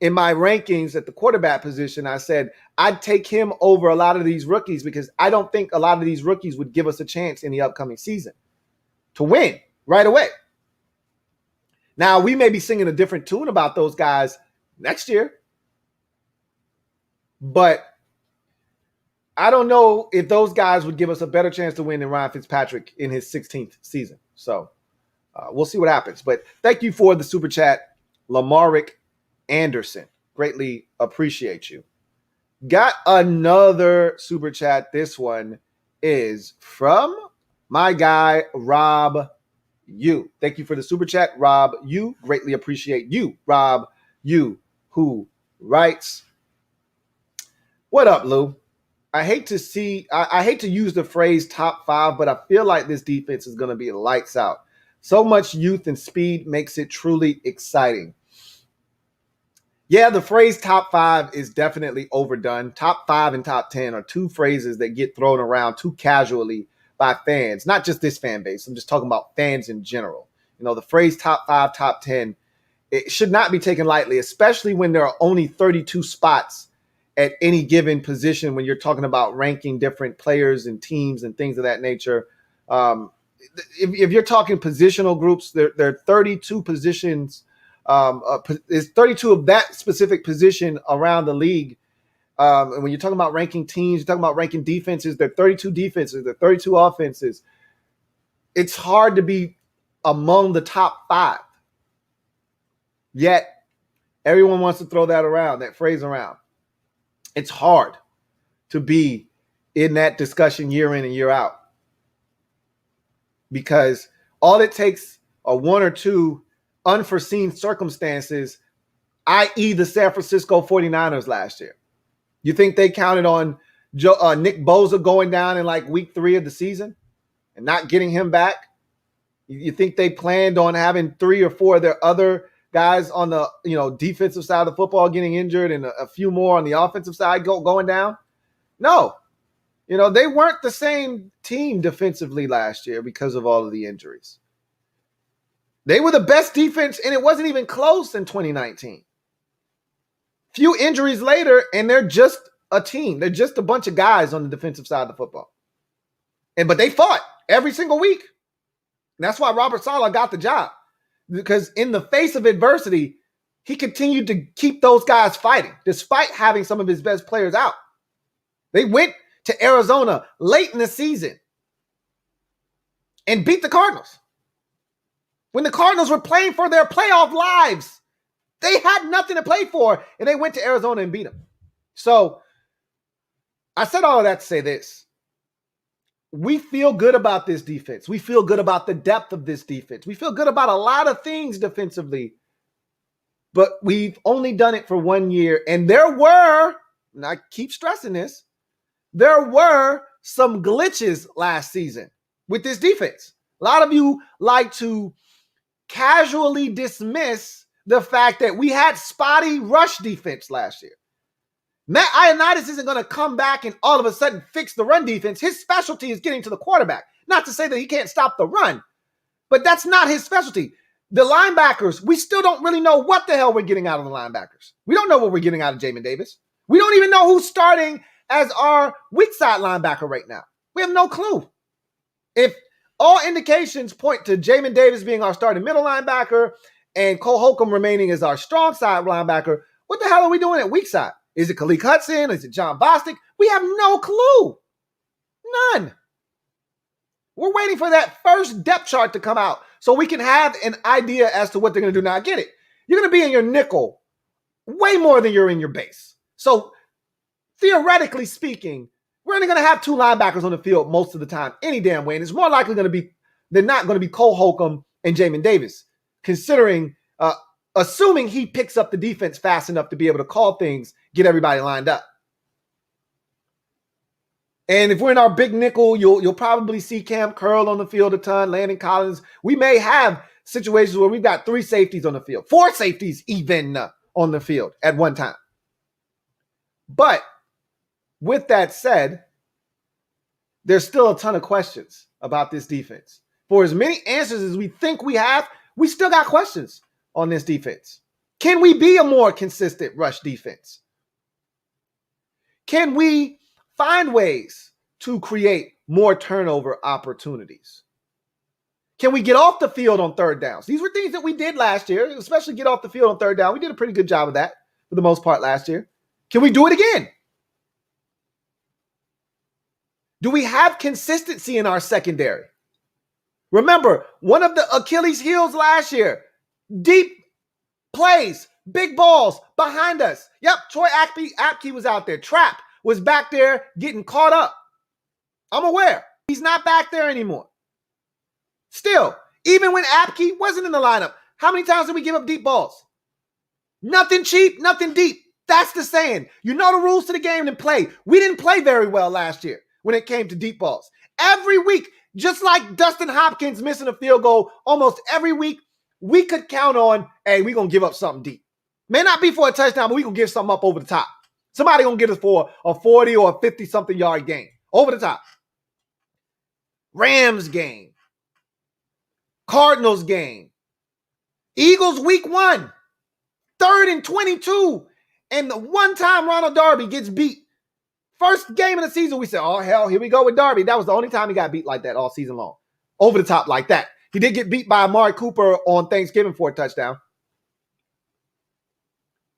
in my rankings at the quarterback position, I said I'd take him over a lot of these rookies because I don't think a lot of these rookies would give us a chance in the upcoming season to win right away. Now, we may be singing a different tune about those guys next year, but I don't know if those guys would give us a better chance to win than Ryan Fitzpatrick in his 16th season. So we'll see what happens. But thank you for the super chat, Lamarick Anderson. Greatly appreciate you. Got another super chat. This one is from my guy, Rob U. Thank you for the super chat, Rob U. Greatly appreciate you, Rob U, who writes, what up, Lou? I hate to use the phrase top five, but I feel like this defense is going to be lights out. So much youth and speed makes it truly exciting. Yeah, the phrase top five is definitely overdone. Top five and top 10 are two phrases that get thrown around too casually by fans, not just this fan base. I'm just talking about fans in general. You know, the phrase top five, top 10, it should not be taken lightly, especially when there are only 32 spots at any given position when you're talking about ranking different players and teams and things of that nature. If you're talking positional groups, there are 32 positions. There's 32 of that specific position around the league. And when you're talking about ranking teams, you're talking about ranking defenses. There are 32 defenses. There are 32 offenses. It's hard to be among the top five. Yet, everyone wants to throw that phrase around. It's hard to be in that discussion year in and year out because all it takes are one or two unforeseen circumstances, i.e. the San Francisco 49ers last year. You think they counted on Nick Bosa going down in like week 3 of the season and not getting him back? You think they planned on having 3 or 4 of their other guys on the defensive side of the football getting injured and a few more on the offensive side going down? No. They weren't the same team defensively last year because of all of the injuries. They were the best defense, and it wasn't even close in 2019. Few injuries later, and they're just a team. They're just a bunch of guys on the defensive side of the football. But they fought every single week. And that's why Robert Saleh got the job. Because in the face of adversity, he continued to keep those guys fighting, despite having some of his best players out. They went to Arizona late in the season and beat the Cardinals. When the Cardinals were playing for their playoff lives, they had nothing to play for, and they went to Arizona and beat them. So I said all of that to say this. We feel good about this defense. We feel good about the depth of this defense. We feel good about a lot of things defensively, but we've only done it for 1 year. And there were, and I keep stressing this, there were some glitches last season with this defense. A lot of you like to casually dismiss the fact that we had spotty rush defense last year. Matt Ioannidis isn't going to come back and all of a sudden fix the run defense. His specialty is getting to the quarterback. Not to say that he can't stop the run, but that's not his specialty. The linebackers, we still don't really know what the hell we're getting out of the linebackers. We don't know what we're getting out of Jamin Davis. We don't even know who's starting as our weak side linebacker right now. We have no clue. If all indications point to Jamin Davis being our starting middle linebacker and Cole Holcomb remaining as our strong side linebacker, what the hell are we doing at weak side? Is it Khalil Hudson? Is it John Bostic? We have no clue. None. We're waiting for that first depth chart to come out so we can have an idea as to what they're going to do. Now, I get it. You're going to be in your nickel way more than you're in your base. So, theoretically speaking, we're only going to have 2 linebackers on the field most of the time, any damn way. And it's more likely they're not going to be Cole Holcomb and Jamin Davis, assuming he picks up the defense fast enough to be able to call things, get everybody lined up. And if we're in our big nickel, you'll probably see Cam Curl on the field a ton, Landon Collins. We may have situations where we've got 3 safeties on the field, 4 safeties even on the field at one time. But with that said, there's still a ton of questions about this defense. For as many answers as we think we have, we still got questions on this defense. Can we be a more consistent rush defense? Can we find ways to create more turnover opportunities? Can we get off the field on third downs? These were things that we did last year, especially get off the field on third down. We did a pretty good job of that for the most part last year. Can we do it again? Do we have consistency in our secondary? Remember, one of the Achilles heels last year, deep plays, big balls behind us. Yep, Troy Apke was out there. Trap was back there getting caught up. I'm aware. He's not back there anymore. Still, even when Apke wasn't in the lineup, how many times did we give up deep balls? Nothing cheap, nothing deep. That's the saying. You know the rules to the game and play. We didn't play very well last year when it came to deep balls. Every week, just like Dustin Hopkins missing a field goal almost every week, we could count on, hey, we're going to give up something deep. May not be for a touchdown, but we're going to give something up over the top. Somebody going to get us for a 40 or a 50-something yard gain. Over the top. Rams game. Cardinals game. Eagles week 1. 3rd and 22. And the one time Ronald Darby gets beat. First game of the season, we said, oh, hell, here we go with Darby. That was the only time he got beat like that all season long. Over the top like that. He did get beat by Amari Cooper on Thanksgiving for a touchdown.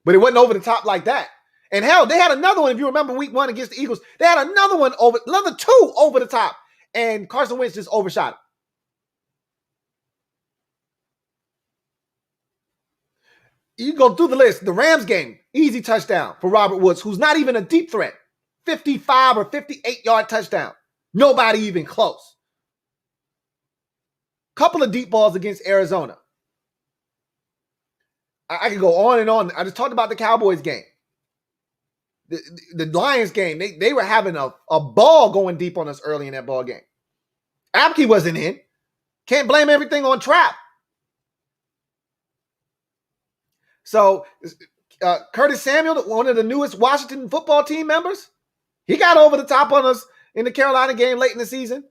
But it wasn't over the top like that. And hell, they had another one, if you remember week 1 against the Eagles. They had another 2 over the top. And Carson Wentz just overshot him. You go through the list. The Rams game, easy touchdown for Robert Woods, who's not even a deep threat. 55 or 58-yard touchdown. Nobody even close. Couple of deep balls against Arizona. I could go on and on. I just talked about the Cowboys game. The Lions game, they were having a ball going deep on us early in that ball game. Apke wasn't in. Can't blame everything on Trap. So Curtis Samuel, one of the newest Washington football team members, he got over the top on us in the Carolina game late in the season.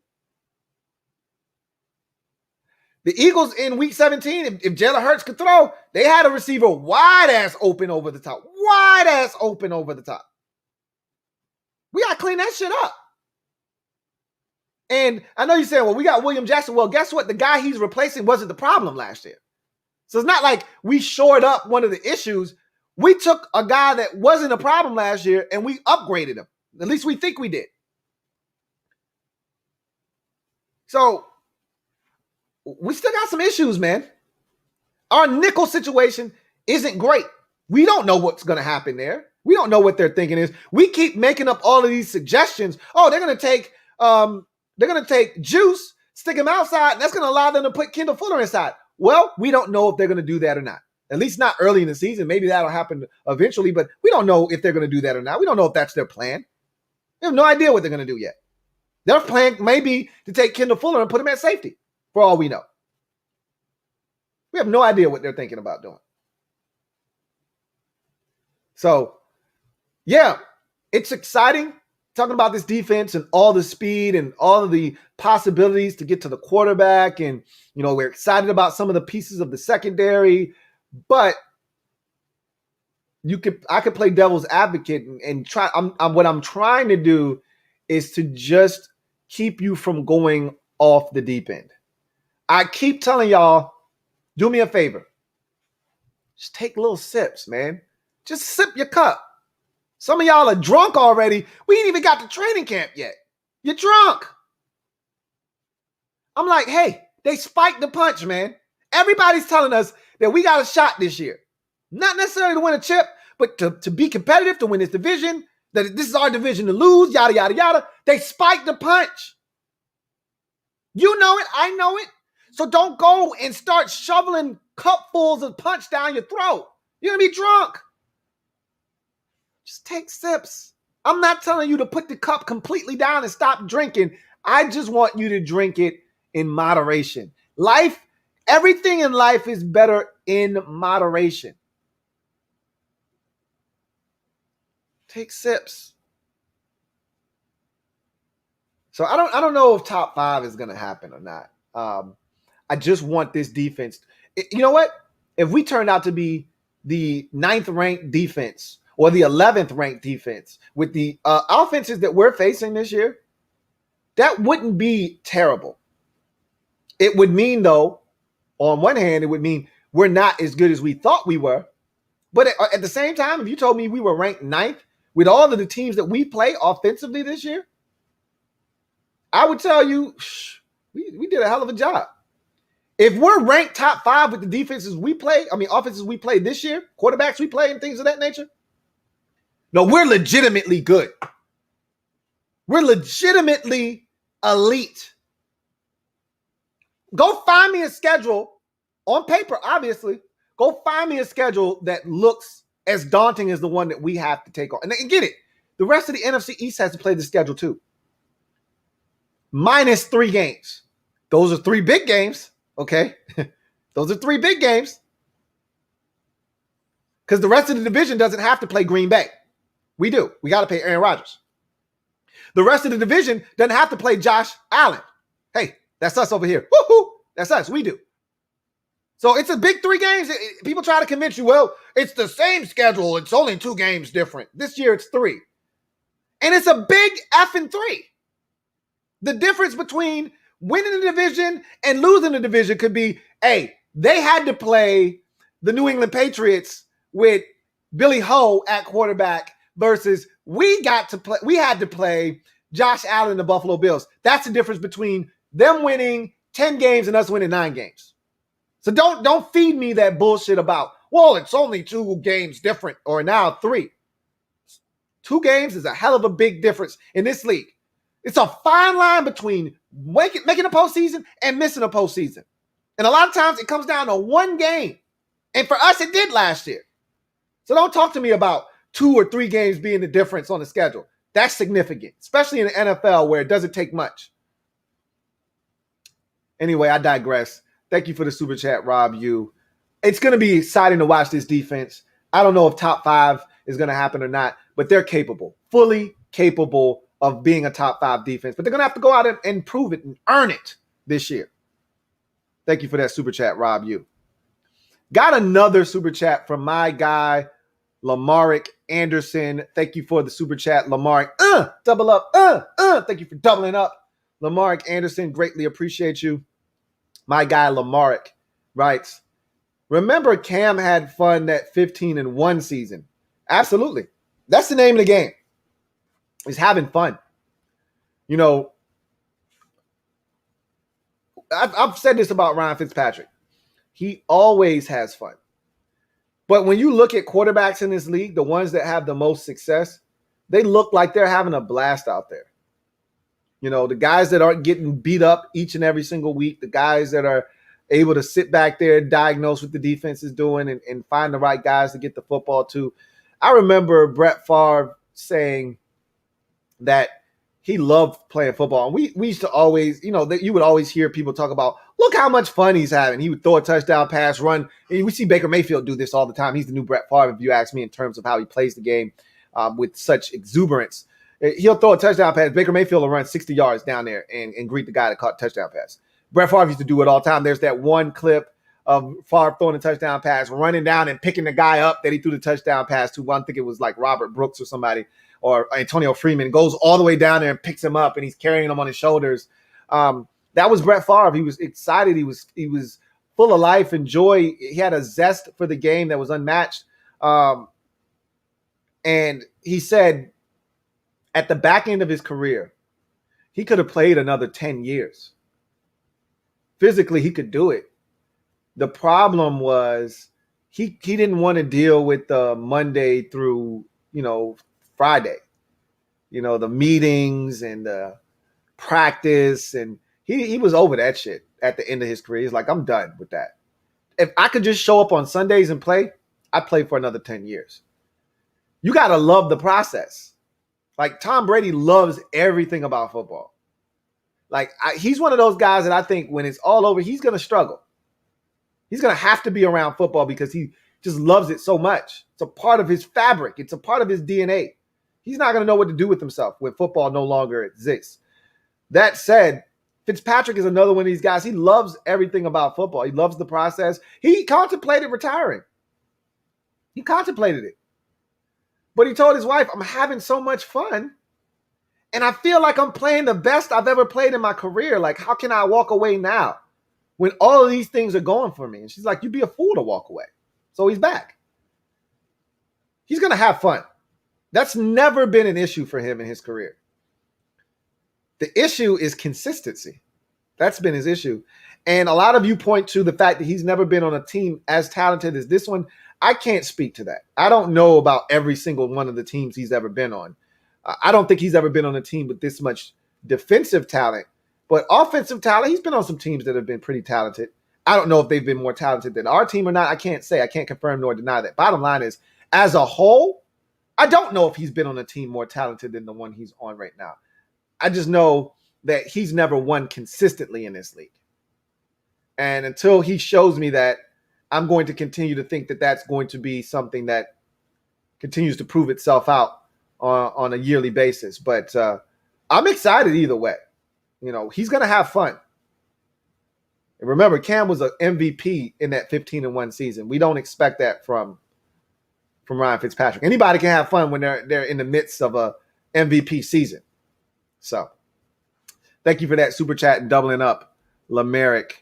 The Eagles in week 17, if Jalen Hurts could throw, they had a receiver wide ass open over the top. Wide ass open over the top. We got to clean that shit up. And I know you're saying, well, we got William Jackson. Well, guess what? The guy he's replacing wasn't the problem last year. So it's not like we shored up one of the issues. We took a guy that wasn't a problem last year and we upgraded him. At least we think we did. So we still got some issues, man. Our nickel situation isn't great. We don't know what's going to happen there. We don't know what their thinking is. We keep making up all of these suggestions. Oh, they're going to take Juice, stick him outside, and that's going to allow them to put Kendall Fuller inside. Well, we don't know if they're going to do that or not. At least not early in the season. Maybe that'll happen eventually, but we don't know if they're going to do that or not. We don't know if that's their plan. We have no idea what they're going to do yet. Their plan may be to take Kendall Fuller and put him at safety, for all we know. We have no idea what they're thinking about doing. So, yeah, it's exciting talking about this defense and all the speed and all of the possibilities to get to the quarterback. And, you know, we're excited about some of the pieces of the secondary, but I could play devil's advocate and try. What I'm trying to do is to just keep you from going off the deep end. I keep telling y'all, do me a favor. Just take little sips, man. Just sip your cup. Some of y'all are drunk already. We ain't even got to training camp yet. You're drunk. I'm like, hey, they spiked the punch, man. Everybody's telling us that we got a shot this year. Not necessarily to win a chip, but to be competitive, to win this division, that this is our division to lose, yada, yada, yada. They spiked the punch. You know it. I know it. So don't go and start shoveling cupfuls of punch down your throat. You're going to be drunk. Just take sips. I'm not telling you to put the cup completely down and stop drinking. I just want you to drink it in moderation. Everything in life is better in moderation. Take sips. So I don't know if top 5 is going to happen or not. I just want this defense. You know what? If we turn out to be the 9th ranked defense or the 11th ranked defense with the offenses that we're facing this year, that wouldn't be terrible. It would mean, though, on one hand, it would mean we're not as good as we thought we were. But at the same time, if you told me we were ranked 9th with all of the teams that we play offensively this year, I would tell you we did a hell of a job. If we're ranked top 5 with the defenses we play, offenses we play this year, quarterbacks we play and things of that nature, no, we're legitimately good. We're legitimately elite. Go find me a schedule on paper, obviously. Go find me a schedule that looks as daunting as the one that we have to take on. And get it, the rest of the NFC East has to play the schedule too. Minus 3 games. Those are 3 big games, okay? Those are 3 big games. Because the rest of the division doesn't have to play Green Bay. We do. We got to pay Aaron Rodgers. The rest of the division doesn't have to play Josh Allen. Hey, that's us over here. Woo-hoo! That's us. We do. So it's a big 3 games. People try to convince you, well, it's the same schedule. It's only 2 games different. This year it's 3. And it's a big effing 3. The difference between winning the division and losing the division could be, hey, they had to play the New England Patriots with Billy Ho at quarterback versus we had to play Josh Allen and the Buffalo Bills. That's the difference between them winning 10 games and us winning 9 games. So don't feed me that bullshit about, well, it's only 2 games different or now 3. 2 games is a hell of a big difference in this league. It's a fine line between making a postseason and missing a postseason. And a lot of times it comes down to 1 game. And for us, it did last year. So don't talk to me about 2 or 3 games being the difference on the schedule. That's significant, especially in the NFL where it doesn't take much. Anyway, I digress. Thank you for the super chat, Rob U. It's going to be exciting to watch this defense. I don't know if top 5 is going to happen or not, but they're capable, fully capable of being a top 5 defense. But they're going to have to go out and prove it and earn it this year. Thank you for that super chat, Rob U. Got another super chat from my guy, Lamarick Anderson. Thank you for the super chat, Lamarick. Double up. Thank you for doubling up. Lamarick Anderson, greatly appreciate you. My guy, Lamarick, writes, remember Cam had fun that 15-1 season? Absolutely. That's the name of the game. He's having fun. You know, I've said this about Ryan Fitzpatrick. He always has fun. But when you look at quarterbacks in this league, the ones that have the most success, they look like they're having a blast out there. You know, the guys that aren't getting beat up each and every single week, the guys that are able to sit back there and diagnose what the defense is doing and find the right guys to get the football to. I remember Brett Favre saying that he loved playing football. And we used to always, you know, you would always hear people talk about, look how much fun he's having. He would throw a touchdown pass, run. And we see Baker Mayfield do this all the time. He's the new Brett Favre, if you ask me, in terms of how he plays the game with such exuberance. He'll throw a touchdown pass. Baker Mayfield will run 60 yards down there and greet the guy that caught the touchdown pass. Brett Favre used to do it all the time. There's that one clip of Favre throwing a touchdown pass, running down and picking the guy up that he threw the touchdown pass to. I think it was like Robert Brooks or somebody, or Antonio Freeman, goes all the way down there and picks him up, and he's carrying him on his shoulders. That was Brett Favre. He was excited. He was full of life and joy. He had a zest for the game that was unmatched. And he said at the back end of his career, he could have played another 10 years. Physically, he could do it. The problem was he didn't want to deal with the Monday through, Friday, the meetings and the practice. And he was over that shit at the end of his career. He's like, I'm done with that. If I could just show up on Sundays and play, I'd play for another 10 years. You got to love the process. Like Tom Brady loves everything about football. Like he's one of those guys that I think when it's all over, he's going to struggle. He's going to have to be around football because he just loves it so much. It's a part of his fabric. It's a part of his DNA. He's not going to know what to do with himself when football no longer exists. That said, Fitzpatrick is another one of these guys. He loves everything about football. He loves the process. He contemplated retiring. He contemplated it. But he told his wife, I'm having so much fun. And I feel like I'm playing the best I've ever played in my career. Like, how can I walk away now when all of these things are going for me? And she's like, you'd be a fool to walk away. So he's back. He's going to have fun. That's never been an issue for him in his career. The issue is consistency. That's been his issue. And a lot of you point to the fact that he's never been on a team as talented as this one. I can't speak to that. I don't know about every single one of the teams he's ever been on. I don't think he's ever been on a team with this much defensive talent But offensive talent, he's been on some teams that have been pretty talented. I don't know if they've been more talented than our team or not. I can't say. I can't confirm nor deny that. Bottom line is, as a whole, I don't know if he's been on a team more talented than the one he's on right now. I just know that he's never won consistently in this league. And until he shows me that, I'm going to continue to think that that's going to be something that continues to prove itself out on a yearly basis. But I'm excited either way. He's going to have fun. And remember, Cam was an MVP in that 15-1 season. We don't expect that from Ryan Fitzpatrick. Anybody can have fun when they're in the midst of a MVP season. So, thank you for that super chat and doubling up, Lamerick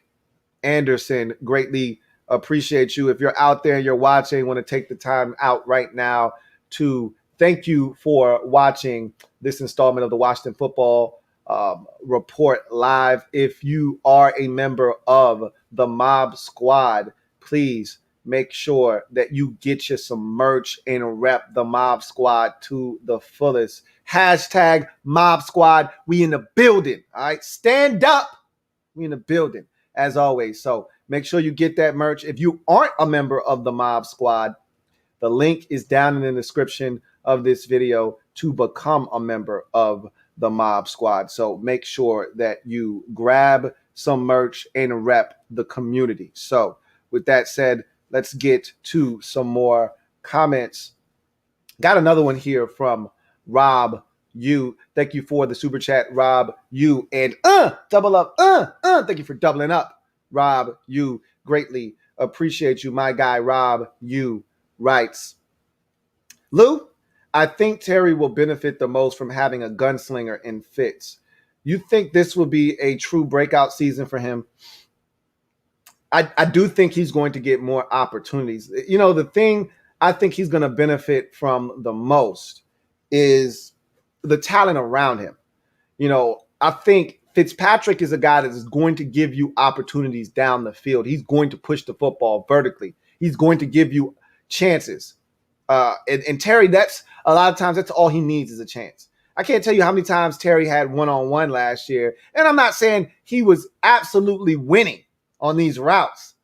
Anderson. Greatly appreciate you. If you're out there and you're watching, want to take the time out right now to thank you for watching this installment of the Washington Football Report Live. If you are a member of the Mob Squad, please make sure that you get you some merch and rep the Mob Squad to the fullest. Hashtag Mob Squad. We in the building. All right. Stand up. We in the building as always. So make sure you get that merch. If you aren't a member of the Mob Squad, the link is down in the description of this video to become a member of the Mob Squad. So make sure that you grab some merch and rep the community. So with that said, let's get to some more comments. Got another one here from Rob U. Thank you for the super chat, Rob U. And double up. Thank you for doubling up, Rob U. Greatly appreciate you. My guy, Rob U. writes, Lou, I think Terry will benefit the most from having a gunslinger in Fitz. You think this will be a true breakout season for him? I do think he's going to get more opportunities. The thing I think he's going to benefit from the most is the talent around him. I think Fitzpatrick is a guy that is going to give you opportunities down the field. He's going to push the football vertically. He's going to give you chances. And Terry, that's a lot of times that's all he needs is a chance. I can't tell you how many times Terry had one-on-one last year. And I'm not saying he was absolutely winning on these routes.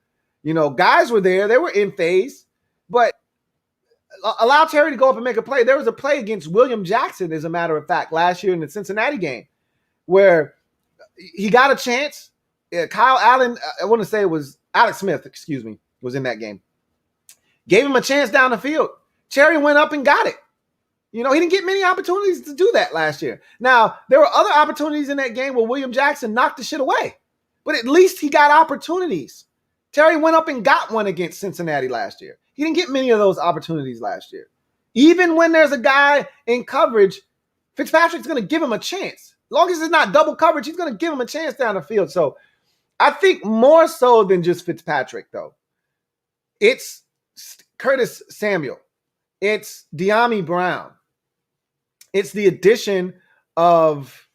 Guys were there. They were in phase. But allow Terry to go up and make a play. There was a play against William Jackson, as a matter of fact, last year in the Cincinnati game where he got a chance. Kyle Allen, I want to say it was Alex Smith, was in that game. Gave him a chance down the field. Terry went up and got it. He didn't get many opportunities to do that last year. Now, there were other opportunities in that game where William Jackson knocked the shit away. But at least he got opportunities. Terry went up and got one against Cincinnati last year. He didn't get many of those opportunities last year. Even when there's a guy in coverage, Fitzpatrick's going to give him a chance. As long as it's not double coverage, he's going to give him a chance down the field. So I think more so than just Fitzpatrick, though, it's Curtis Samuel. It's De'Ami Brown. It's the addition of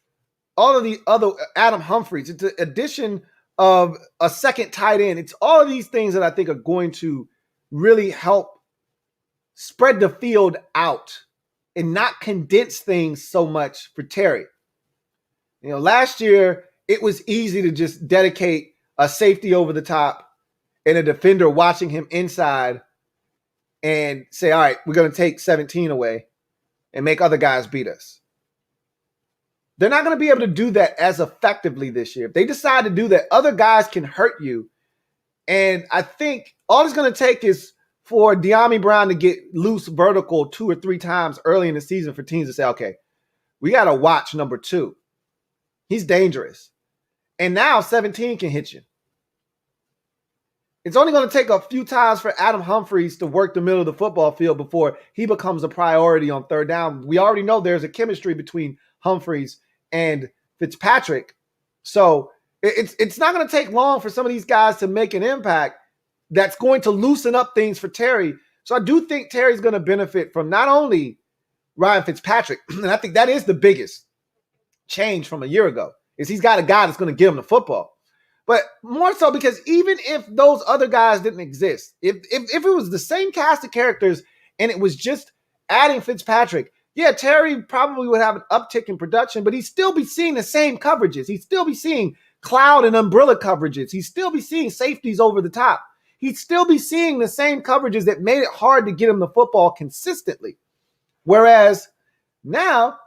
all of the other Adam Humphries. It's the addition of a second tight end. It's all of these things that I think are going to really help spread the field out and not condense things so much for Terry. Last year, it was easy to just dedicate a safety over the top and a defender watching him inside and say, all right, we're going to take 17 away and make other guys beat us. They're not going to be able to do that as effectively this year. If they decide to do that, other guys can hurt you. And I think all it's going to take is for De'Ami Brown to get loose vertical 2 or 3 times early in the season for teams to say, okay, we got to watch number 2. He's dangerous. And now 17 can hit you. It's only going to take a few times for Adam Humphries to work the middle of the football field before he becomes a priority on third down. We already know there's a chemistry between Humphries and Fitzpatrick. So it's not going to take long for some of these guys to make an impact that's going to loosen up things for Terry. So I do think Terry's going to benefit from not only Ryan Fitzpatrick, and I think that is the biggest change from a year ago, is he's got a guy that's going to give him the football. But more so because even if those other guys didn't exist, if it was the same cast of characters and it was just adding Fitzpatrick, Yeah, Terry probably would have an uptick in production, but he'd still be seeing the same coverages. He'd still be seeing cloud and umbrella coverages. He'd still be seeing safeties over the top. He'd still be seeing the same coverages that made it hard to get him the football consistently. Whereas now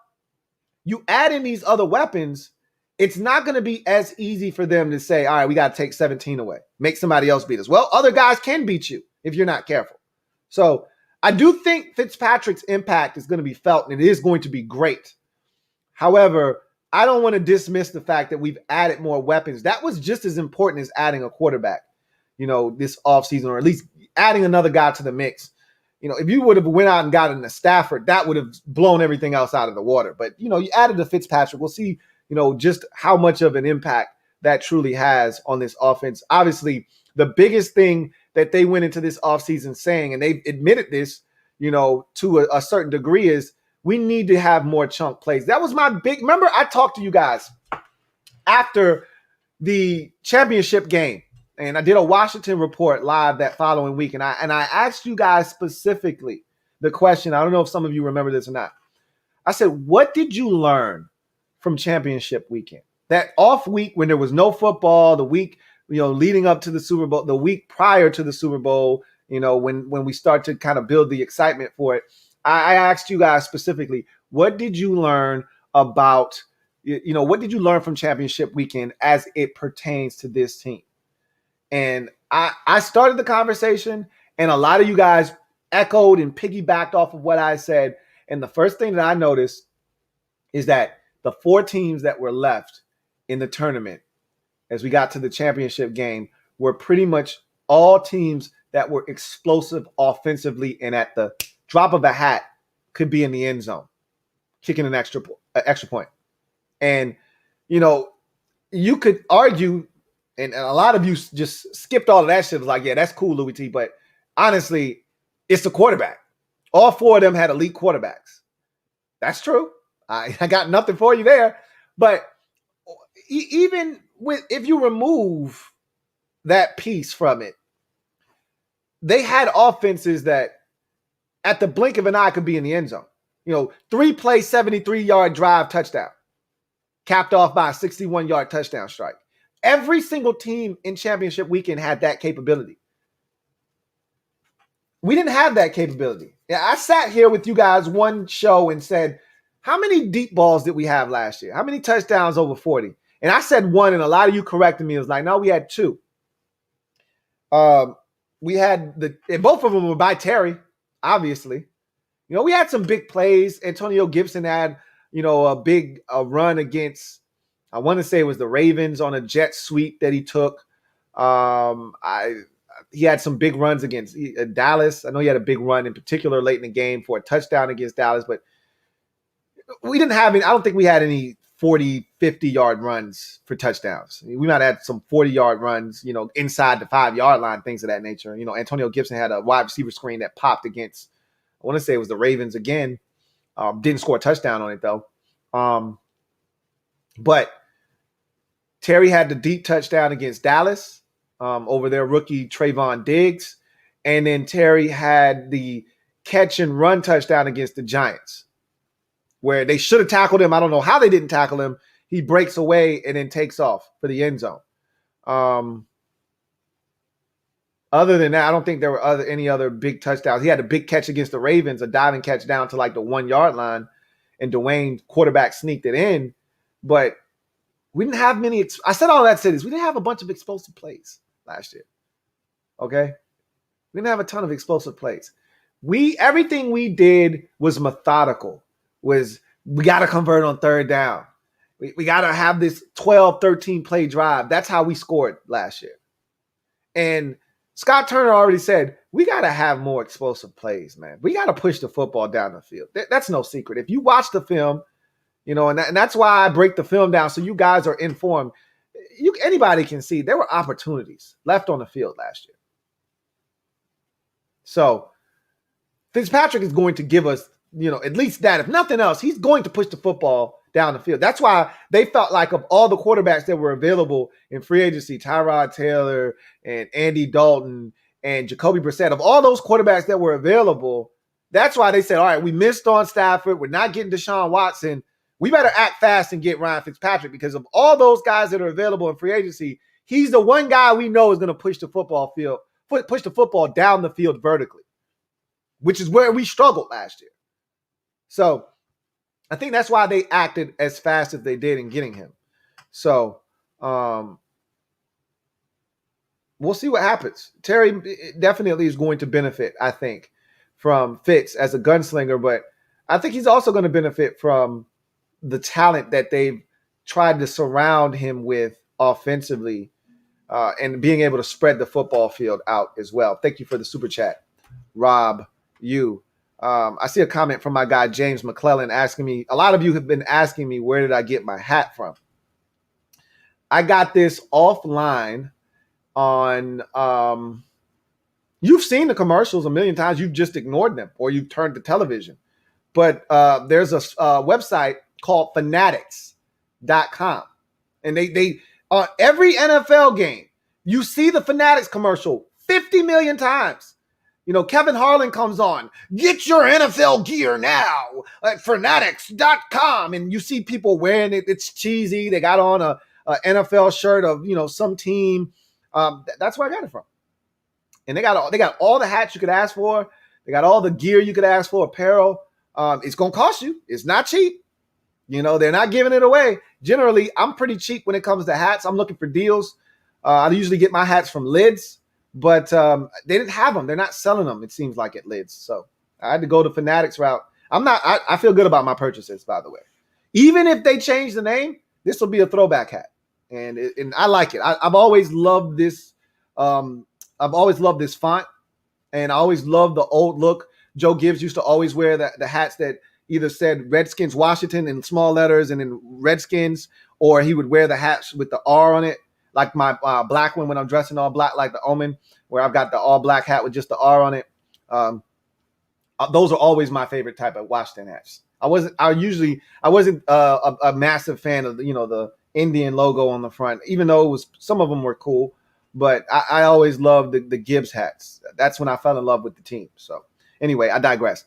you add in these other weapons, it's not going to be as easy for them to say, all right, we got to take 17 away, make somebody else beat us. Well, other guys can beat you if you're not careful. So I do think Fitzpatrick's impact is going to be felt, and it is going to be great. However, I don't want to dismiss the fact that we've added more weapons. That was just as important as adding a quarterback, this offseason, or at least adding another guy to the mix. If you would have went out and gotten a Stafford, that would have blown everything else out of the water. But, you added a Fitzpatrick. We'll see, just how much of an impact that truly has on this offense. Obviously, the biggest thing that they went into this offseason saying, and they've admitted this, to a certain degree, is we need to have more chunk plays. That was my remember I talked to you guys after the championship game, and I did a Washington report live that following week, and I asked you guys specifically the question. I don't know if some of you remember this or not. I said, what did you learn from championship weekend? That off week when there was no football, the week leading up to the Super Bowl, the week prior to the Super Bowl, when we start to kind of build the excitement for it. I asked you guys specifically, what did you learn about, what did you learn from championship weekend as it pertains to this team? And I started the conversation, and a lot of you guys echoed and piggybacked off of what I said. And the first thing that I noticed is that the 4 teams that were left in the tournament as we got to the championship game were pretty much all teams that were explosive offensively and at the drop of a hat could be in the end zone, kicking an extra point. And, you could argue, and a lot of you just skipped all of that shit. It was like, yeah, that's cool, Louie T. But honestly, it's the quarterback. All 4 of them had elite quarterbacks. That's true. I got nothing for you there. But even if you remove that piece from it, they had offenses that at the blink of an eye could be in the end zone. 3-play, 73-yard drive touchdown, capped off by a 61-yard touchdown strike. Every single team in championship weekend had that capability. We didn't have that capability. I sat here with you guys one show and said, how many deep balls did we have last year? How many touchdowns over 40? And I said 1, and a lot of you corrected me. It was like, no, we had 2. We had and both of them were by Terry, obviously. We had some big plays. Antonio Gibson had, a big run against, I want to say it was the Ravens on a jet sweep that he took. He had some big runs against Dallas. I know he had a big run in particular late in the game for a touchdown against Dallas, but we didn't have any. I don't think we had any 40, 50-yard runs for touchdowns. We might have had some 40-yard runs, inside the 5-yard line, things of that nature. Antonio Gibson had a wide receiver screen that popped against, I want to say it was the Ravens again. Didn't score a touchdown on it, though. But Terry had the deep touchdown against Dallas over their rookie Trayvon Diggs. And then Terry had the catch and run touchdown against the Giants, where they should have tackled him. I don't know how they didn't tackle him. He breaks away and then takes off for the end zone. Other than that, I don't think there were any other big touchdowns. He had a big catch against the Ravens, a diving catch down to like the 1-yard line, and Dwayne quarterback sneaked it in. But we didn't have many. I said all that to this. We didn't have a bunch of explosive plays last year. Okay? We didn't have a ton of explosive plays. Everything we did was methodical. We got to convert on third down. We got to have this 12, 13 play drive. That's how we scored last year. And Scott Turner already said, we got to have more explosive plays, man. We got to push the football down the field. That's no secret. If you watch the film, and that's why I break the film down so you guys are informed. Anybody can see there were opportunities left on the field last year. So Fitzpatrick is going to give us, at least that. If nothing else, he's going to push the football down the field. That's why they felt like of all the quarterbacks that were available in free agency, Tyrod Taylor and Andy Dalton and Jacoby Brissett, of all those quarterbacks that were available, That's why they said, all right, we missed on Stafford. We're not getting Deshaun Watson. We better act fast and get Ryan Fitzpatrick because of all those guys that are available in free agency, he's the one guy we know is going to push the football down the field vertically, which is where we struggled last year. So I think that's why they acted as fast as they did in getting him. So we'll see what happens. Terry definitely is going to benefit, I think, from Fitz as a gunslinger, but I think he's also going to benefit from the talent that they've tried to surround him with offensively and being able to spread the football field out as well. Thank you for the super chat, Rob. I see a comment from my guy, James McClellan, asking me, a lot of you have been asking me, where did I get my hat from? I got this offline on, you've seen the commercials a million times. You've just ignored them or you've turned to television. But there's a website called fanatics.com. And they every NFL game, you see the Fanatics commercial 50 million times. You know, Kevin Harlan comes on, get your NFL gear now at fanatics.com. And you see people wearing it. It's cheesy. They got on a NFL shirt of, you know, some team. That's where I got it from. And they got all the hats you could ask for. They got all the gear you could ask for, apparel. It's going to cost you. It's not cheap. You know, they're not giving it away. Generally, I'm pretty cheap when it comes to hats. I'm looking for deals. I usually get my hats from Lids, but they didn't have them. They're not selling them, it seems like, at Lids. So I had to go the Fanatics route. I feel good about my purchases, by the way. Even if they change the name, this will be a throwback hat. And I like it. I've always loved this. I've always loved this font, and I always loved the old look. Joe Gibbs used to always wear the hats that either said Redskins Washington in small letters and in Redskins, or he would wear the hats with the R on it, like my black one when I'm dressing all black, like the Omen, where I've got the all black hat with just the R on it. Those are always my favorite type of Washington hats. I wasn't a massive fan of the Indian logo on the front, even though some of them were cool, but I always loved the Gibbs hats. That's when I fell in love with the team. So anyway, I digress.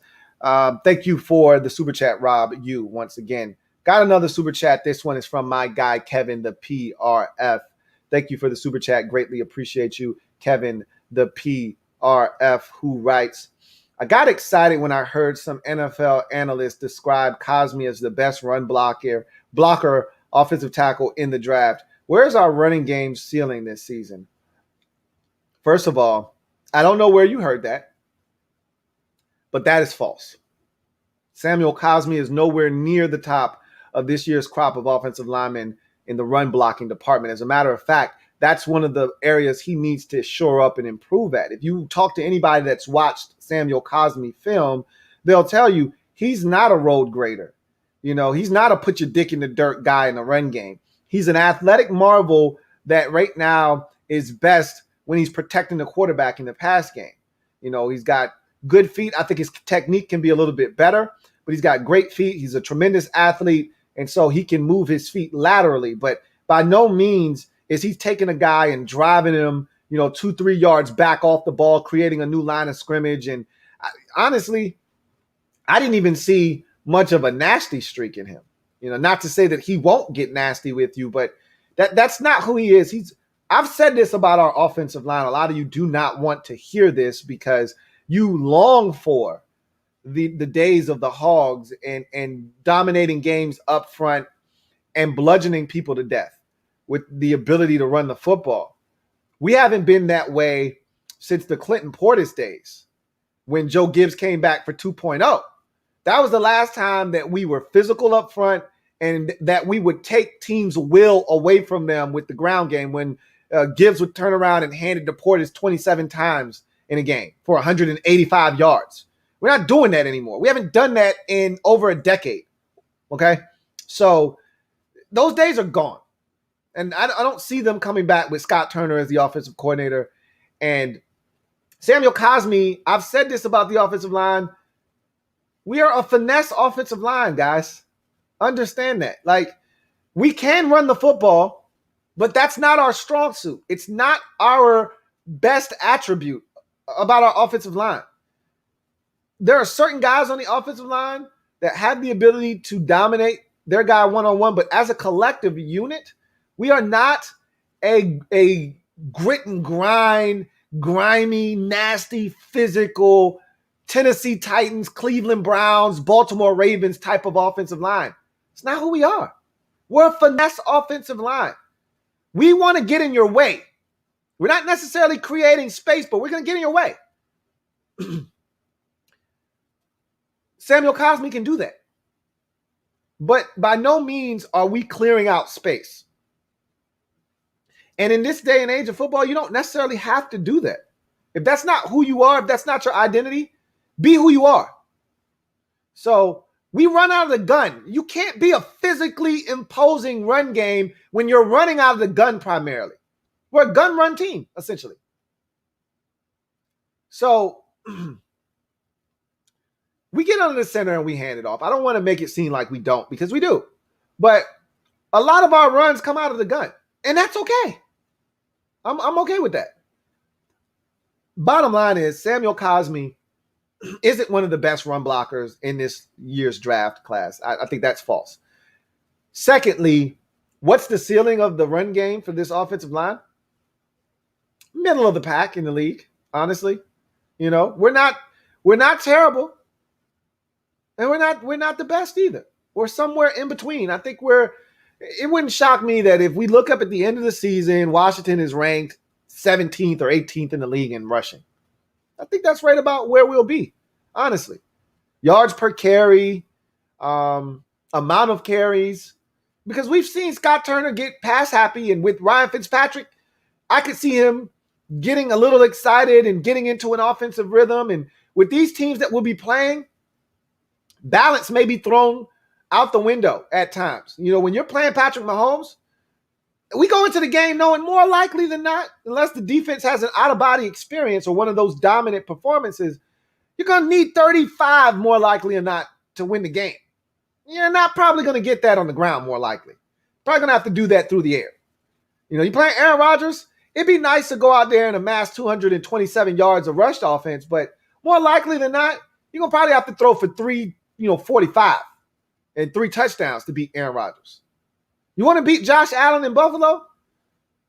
Thank you for the super chat, Rob. You once again got another super chat. This one is from my guy, Kevin, the PRF. Thank you for the super chat. Greatly appreciate you, Kevin, the PRF, who writes, I got excited when I heard some NFL analysts describe Cosmi as the best run blocker, offensive tackle in the draft. Where's our running game ceiling this season? First of all, I don't know where you heard that, but that is false. Samuel Cosmi is nowhere near the top of this year's crop of offensive linemen in the run blocking department. As a matter of fact, that's one of the areas he needs to shore up and improve at. If you talk to anybody that's watched Samuel Cosmi film, they'll tell you he's not a road grader. You know, he's not a put your dick in the dirt guy in the run game. He's an athletic marvel that right now is best when he's protecting the quarterback in the pass game. You know, he's got good feet. I think his technique can be a little bit better, but he's got great feet. He's a tremendous athlete, and so he can move his feet laterally. But by no means is he taking a guy and driving him, 2-3 yards back off the ball, creating a new line of scrimmage. And honestly, I didn't even see much of a nasty streak in him. Not to say that he won't get nasty with you, but that's not who he is. I've said this about our offensive line. A lot of you do not want to hear this because you long for the days of the Hogs and dominating games up front and bludgeoning people to death with the ability to run the football. We haven't been that way since the Clinton Portis days when Joe Gibbs came back for 2.0. That was the last time that we were physical up front and that we would take teams' will away from them with the ground game when Gibbs would turn around and hand it to Portis 27 times in a game for 185 yards. We're not doing that anymore. We haven't done that in over a decade, okay? So those days are gone. And I don't see them coming back with Scott Turner as the offensive coordinator. And Samuel Cosmi, I've said this about the offensive line. We are a finesse offensive line, guys. Understand that. Like, we can run the football, but that's not our strong suit. It's not our best attribute about our offensive line. there are certain guys on the offensive line that have the ability to dominate their guy one-on-one, but as a collective unit, we are not a grit and grind, grimy, nasty, physical Tennessee Titans, Cleveland Browns, Baltimore Ravens type of offensive line. It's not who we are. We're a finesse offensive line. We want to get in your way. We're not necessarily creating space, but we're going to get in your way. Samuel Cosme can do that. But by no means are we clearing out space. And in this day and age of football, you don't necessarily have to do that. If that's not who you are, if that's not your identity, be who you are. So we run out of the gun. You can't be a physically imposing run game when you're running out of the gun primarily. We're a gun run team, essentially. So we get under the center and we hand it off. I don't want to make it seem like we don't, because we do. But a lot of our runs come out of the gun, and that's okay. I'm okay with that. Bottom line is Samuel Cosme isn't one of the best run blockers in this year's draft class. I think that's false. Secondly, what's the ceiling of the run game for this offensive line? Middle of the pack in the league, honestly. You know, we're not terrible. And we're not the best either. We're somewhere in between. I think it wouldn't shock me that if we look up at the end of the season, Washington is ranked 17th or 18th in the league in rushing. I think that's right about where we'll be, honestly. Yards per carry, amount of carries. Because we've seen Scott Turner get pass happy, and with Ryan Fitzpatrick, I could see him getting a little excited and getting into an offensive rhythm. And with these teams that we'll be playing, balance may be thrown out the window at times. You know, when you're playing Patrick Mahomes, we go into the game knowing more likely than not, unless the defense has an out-of-body experience or one of those dominant performances, you're going to need 35 more likely than not to win the game. You're not probably going to get that on the ground more likely. Probably going to have to do that through the air. You know, you're playing Aaron Rodgers, it'd be nice to go out there and amass 227 yards of rushed offense, but more likely than not, you're going to probably have to throw for 45 and 3 touchdowns to beat Aaron Rodgers. You want to beat Josh Allen in Buffalo?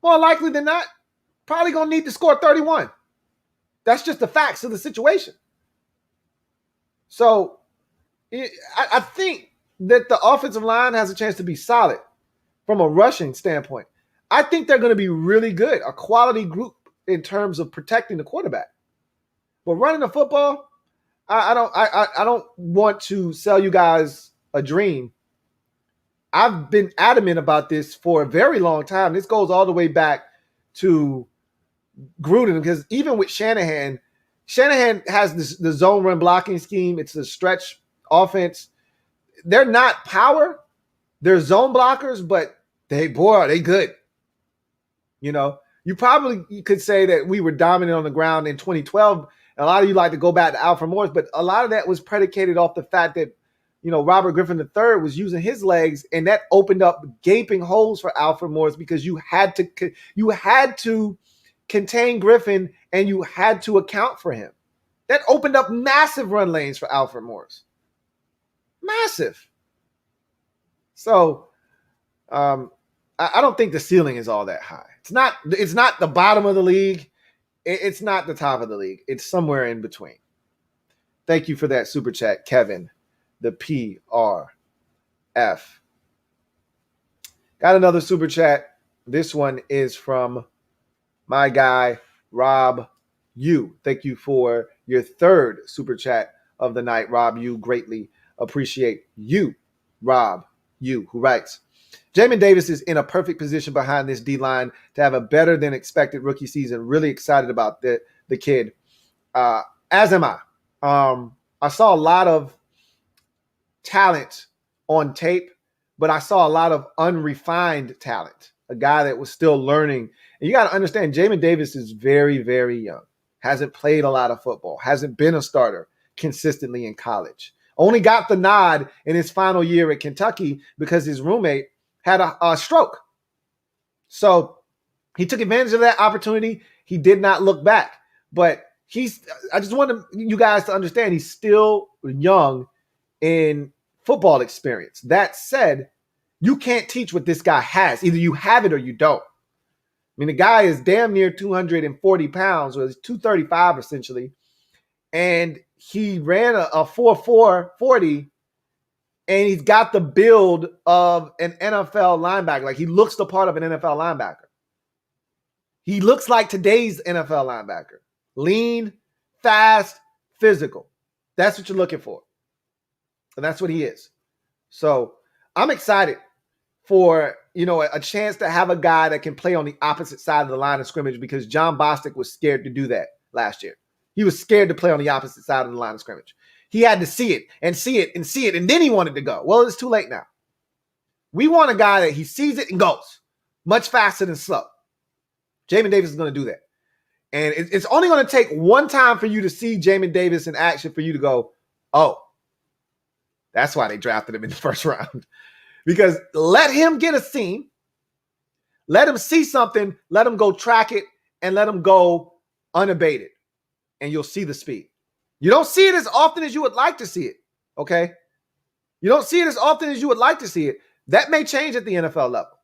More likely than not, probably going to need to score 31. That's just the facts of the situation. So I think that the offensive line has a chance to be solid from a rushing standpoint. I think they're going to be really good, a quality group in terms of protecting the quarterback. But running the football, I don't want to sell you guys a dream. I've been adamant about this for a very long time. This goes all the way back to Gruden, because even with Shanahan has the zone run blocking scheme. It's a stretch offense. They're not power. They're zone blockers, but are they good. You know, you could say that we were dominant on the ground in 2012. A lot of you like to go back to Alfred Morris, but a lot of that was predicated off the fact that, you know, Robert Griffin III was using his legs, and that opened up gaping holes for Alfred Morris because you had to contain Griffin and you had to account for him. That opened up massive run lanes for Alfred Morris. Massive. So I don't think the ceiling is all that high. It's not the bottom of the league. It's not the top of the league. It's somewhere in between. Thank you for that super chat, Kevin. The PRF. Got another super chat. This one is from my guy, Rob U. Thank you for your third super chat of the night, Rob U. Greatly appreciate you, Rob U, who writes, Jamin Davis is in a perfect position behind this D-line to have a better than expected rookie season. Really excited about the kid. As am I. I saw a lot of talent on tape, but I saw a lot of unrefined talent, a guy that was still learning. And you got to understand, Jamin Davis is very, very young, hasn't played a lot of football, hasn't been a starter consistently in college, only got the nod in his final year at Kentucky because his roommate had a stroke. So he took advantage of that opportunity. He did not look back, but I just want you guys to understand he's still young in football experience. That said, you can't teach what this guy has. Either you have it or you don't. I mean, the guy is damn near 240 pounds, or 235 essentially, and he ran a 4.4 40, and he's got the build of an NFL linebacker. Like, he looks the part of an NFL linebacker. He looks like today's NFL linebacker. Lean, fast, physical. That's what you're looking for. And that's what he is. So I'm excited for, a chance to have a guy that can play on the opposite side of the line of scrimmage, because John Bostic was scared to do that last year. He was scared to play on the opposite side of the line of scrimmage. He had to see it and see it and see it, and then he wanted to go. Well, it's too late now. We want a guy that he sees it and goes much faster than slow. Jamin Davis is going to do that. And it's only going to take one time for you to see Jamin Davis in action for you to go, oh, that's why they drafted him in the first round. Because let him get a seam, let him see something, let him go track it, and let him go unabated. And you'll see the speed. You don't see it as often as you would like to see it, okay? You don't see it as often as you would like to see it. That may change at the NFL level.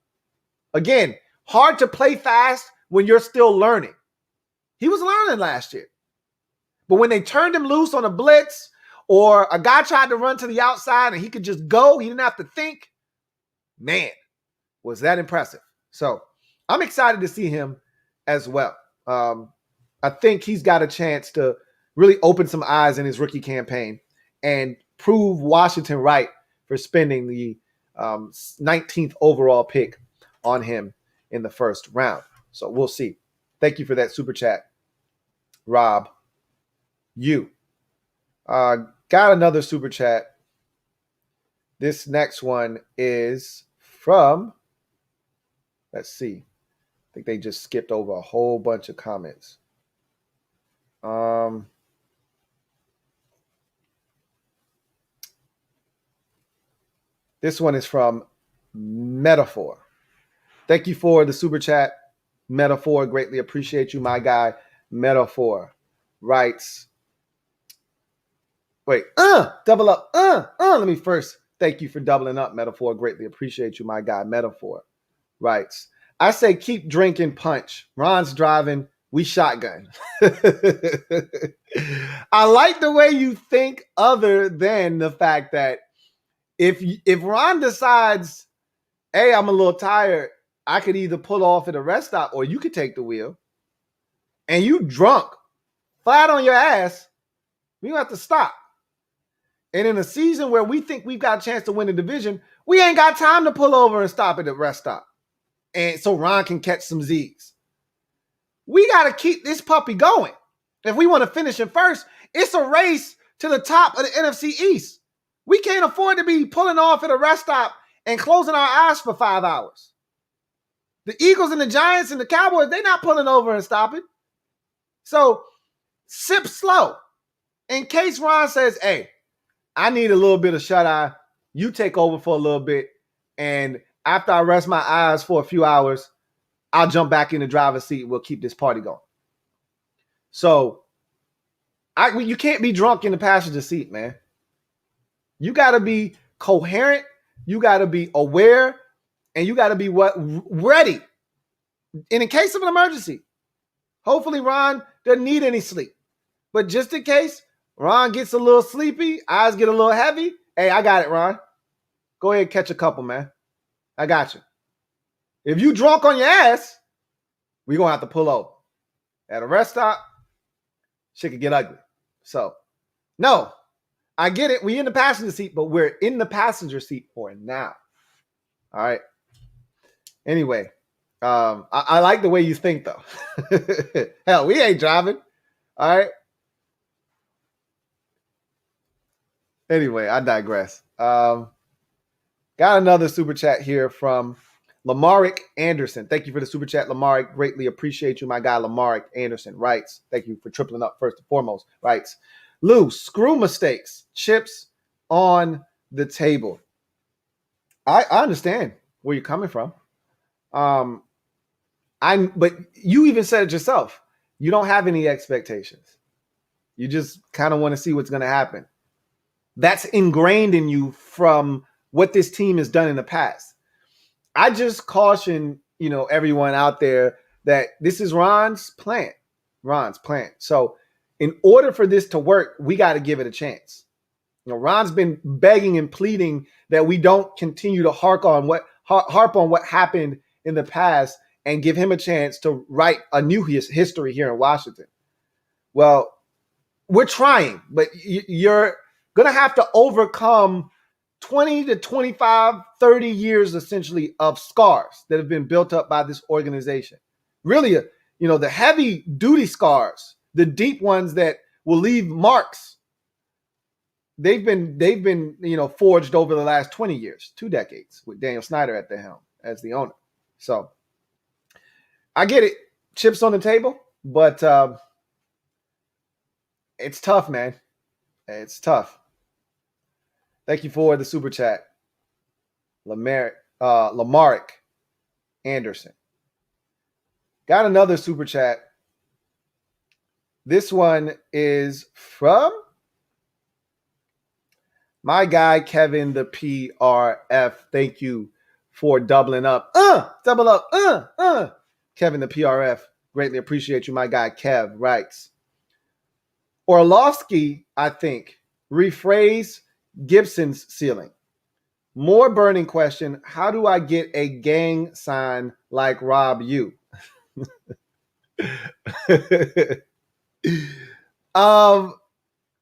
Again, hard to play fast when you're still learning. He was learning last year. But when they turned him loose on a blitz, or a guy tried to run to the outside and he could just go, he didn't have to think, man, was that impressive. So I'm excited to see him as well. I think he's got a chance to really open some eyes in his rookie campaign and prove Washington right for spending the 19th overall pick on him in the first round. So we'll see. Thank you for that super chat, Rob. You got another super chat. This next one is from, let's see. I think they just skipped over a whole bunch of comments. This one is from Metaphor. Thank you for the super chat, Metaphor. Greatly appreciate you, my guy. Metaphor writes, double up. Let me first thank you for doubling up, Metaphor. Greatly appreciate you, my guy. Metaphor writes, I say keep drinking punch. Ron's driving. We shotgun. I like the way you think, other than the fact that if Ron decides, hey, I'm a little tired, I could either pull off at a rest stop or you could take the wheel, and you drunk, flat on your ass, we don't have to stop. And in a season where we think we've got a chance to win the division, we ain't got time to pull over and stop at the rest stop. And so Ron can catch some Z's. We got to keep this puppy going. If we want to finish in first, it's a race to the top of the NFC East. We can't afford to be pulling off at a rest stop and closing our eyes for 5 hours. The Eagles and the Giants and the Cowboys, they're not pulling over and stopping. So sip slow. In case Ron says, hey, I need a little bit of shut-eye, you take over for a little bit, and after I rest my eyes for a few hours, I'll jump back in the driver's seat and we'll keep this party going. So you can't be drunk in the passenger seat, man. You got to be coherent. You got to be aware, and you got to be ready. And in case of an emergency, hopefully Ron doesn't need any sleep. But just in case Ron gets a little sleepy, eyes get a little heavy, hey, I got it, Ron. Go ahead and catch a couple, man. I got you. If you drunk on your ass, we're going to have to pull over. At a rest stop, shit could get ugly. So, no, I get it. We're in the passenger seat, but we're in the passenger seat for now. All right. Anyway, I like the way you think, though. Hell, we ain't driving. All right. Anyway, I digress. Got another super chat here from Lamarick Anderson. Thank you for the super chat, Lamarick. Greatly appreciate you, my guy. Lamarick Anderson writes, thank you for tripling up first and foremost, writes, Lou, screw mistakes. Chips on the table. I understand where you're coming from. But you even said it yourself. You don't have any expectations. You just kind of want to see what's going to happen. That's ingrained in you from what this team has done in the past. I just caution, everyone out there that this is Ron's plan. Ron's plan. So in order for this to work, we got to give it a chance. Ron's been begging and pleading that we don't continue to harp on what happened in the past and give him a chance to write a new history here in Washington. Well, we're trying, but you're going to have to overcome 20 to 25, 30 years essentially of scars that have been built up by this organization. Really, the heavy duty scars, the deep ones that will leave marks. They've been forged over the last 20 years, 2 decades with Daniel Snyder at the helm as the owner. So I get it, chips on the table, but it's tough, man. It's tough. Thank you for the super chat, Lamarick Anderson. Got another super chat. This one is from my guy, Kevin, the PRF. Thank you for doubling up. Double up. Kevin, the PRF. Greatly appreciate you. My guy, Kev, writes. Orlovsky, I think, rephrase Gibson's ceiling. More burning question. How do I get a gang sign like Rob U?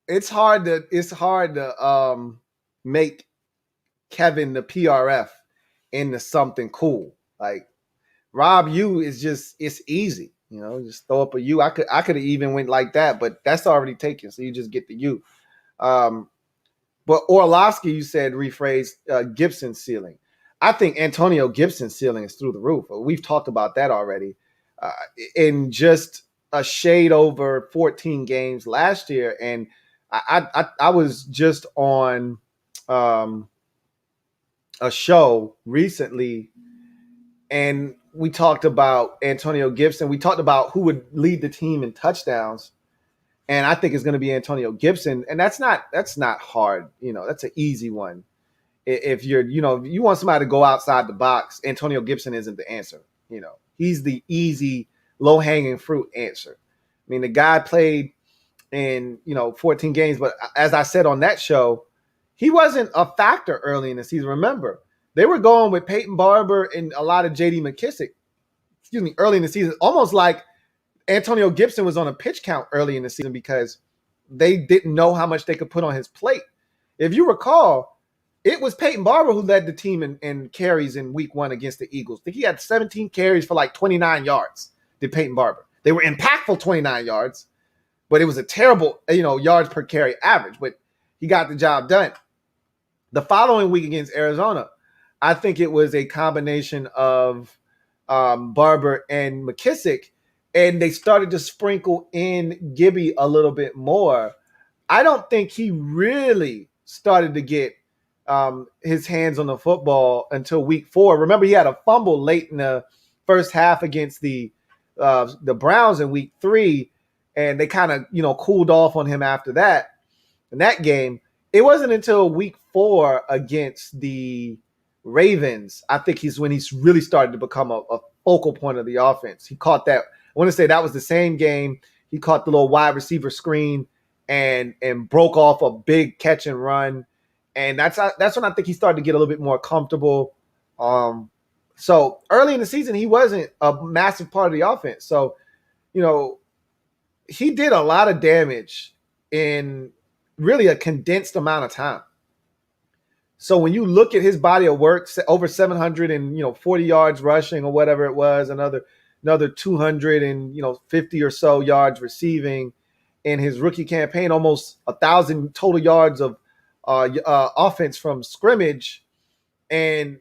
It's hard to make Kevin the PRF into something cool. Like Rob U is it's easy. Just throw up a U. I could have even went like that, but that's already taken. So you just get the U. But Orlovsky, you said rephrase Gibson's ceiling. I think Antonio Gibson's ceiling is through the roof. We've talked about that already. In just a shade over 14 games last year, and I was just on a show recently, and we talked about Antonio Gibson. We talked about who would lead the team in touchdowns. And I think it's going to be Antonio Gibson. And that's not hard. That's an easy one. If you're, if you want somebody to go outside the box, Antonio Gibson isn't the answer. He's the easy, low-hanging fruit answer. I mean, the guy played in, 14 games. But as I said on that show, he wasn't a factor early in the season. Remember, they were going with Peyton Barber and a lot of J.D. McKissick, early in the season, almost like Antonio Gibson was on a pitch count early in the season because they didn't know how much they could put on his plate. If you recall, it was Peyton Barber who led the team in carries in week 1 against the Eagles. I think he had 17 carries for like 29 yards, did Peyton Barber. They were impactful 29 yards, but it was a terrible, yards per carry average, but he got the job done. The following week against Arizona, I think it was a combination of Barber and McKissick, and they started to sprinkle in Gibby a little bit more. I don't think he really started to get his hands on the football until week 4. Remember, he had a fumble late in the first half against the Browns in week 3, and they kind of, cooled off on him after that. In that game, it wasn't until week 4 against the Ravens, I think he's when he's really started to become a focal point of the offense. He caught that. I want to say that was the same game. He caught the little wide receiver screen and broke off a big catch and run. And that's when I think he started to get a little bit more comfortable. So early in the season, he wasn't a massive part of the offense. So, he did a lot of damage in really a condensed amount of time. So when you look at his body of work, over 740 yards rushing or whatever it was, another 250 or so yards receiving in his rookie campaign, almost 1,000 total yards of offense from scrimmage. And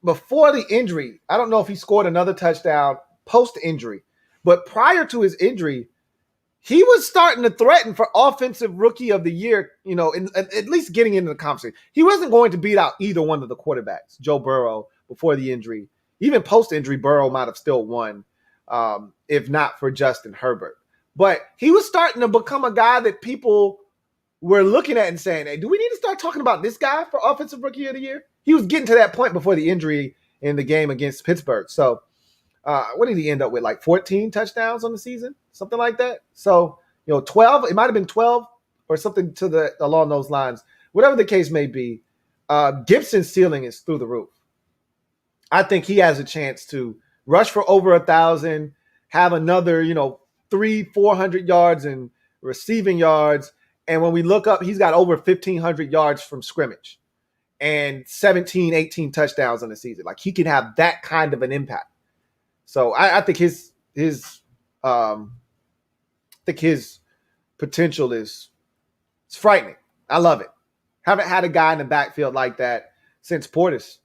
before the injury, I don't know if he scored another touchdown post-injury, but prior to his injury, he was starting to threaten for offensive rookie of the year, at least getting into the conversation. He wasn't going to beat out either one of the quarterbacks, Joe Burrow, before the injury. Even post-injury, Burrow might have still won, if not for Justin Herbert. But he was starting to become a guy that people were looking at and saying, hey, do we need to start talking about this guy for Offensive Rookie of the Year? He was getting to that point before the injury in the game against Pittsburgh. So what did he end up with? Like 14 touchdowns on the season? Something like that? So, 12, it might have been 12 or something along those lines. Whatever the case may be, Gibson's ceiling is through the roof. I think he has a chance to rush for over 1,000, have another, 300-400 yards in receiving yards. And when we look up, he's got over 1,500 yards from scrimmage and 17, 18 touchdowns on the season. Like, he can have that kind of an impact. So I think his potential is frightening. I love it. Haven't had a guy in the backfield like that since Portis,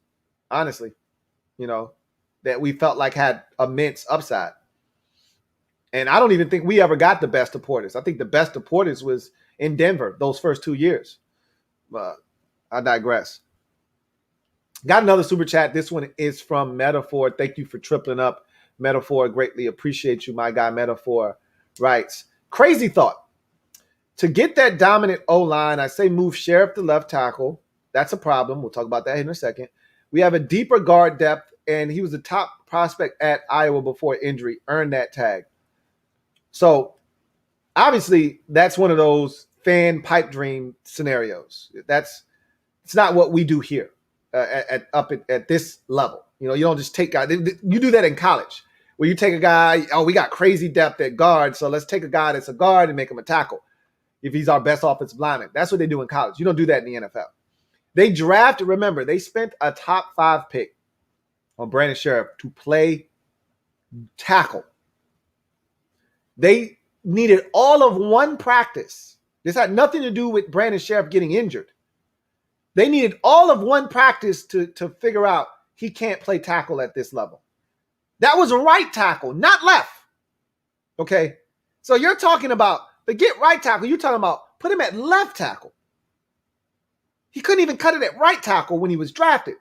honestly, that we felt like had immense upside. And I don't even think we ever got the best of Portis. I think the best of Portis was in Denver those first 2 years. I digress. Got another super chat. This one is from Metaphor. Thank you for tripling up, Metaphor. Greatly appreciate you, my guy. Metaphor writes, crazy thought. To get that dominant O-line, I say move Sheriff to left tackle. That's a problem. We'll talk about that in a second. We have a deeper guard depth, and he was the top prospect at Iowa before injury. Earned that tag. So, obviously, that's one of those fan pipe dream scenarios. It's not what we do here at this level. You don't just take guys. You do that in college, where you take a guy. Oh, we got crazy depth at guard, so let's take a guy that's a guard and make him a tackle if he's our best offensive lineman. That's what they do in college. You don't do that in the NFL. They drafted. Remember, they spent a top 5 pick on Brandon Sheriff to play tackle. They needed all of one practice. This had nothing to do with Brandon Sheriff getting injured. They needed all of one practice to figure out he can't play tackle at this level. That was a right tackle, not left. Okay? So you're talking about, forget right tackle, you're talking about put him at left tackle. He couldn't even cut it at right tackle when he was drafted.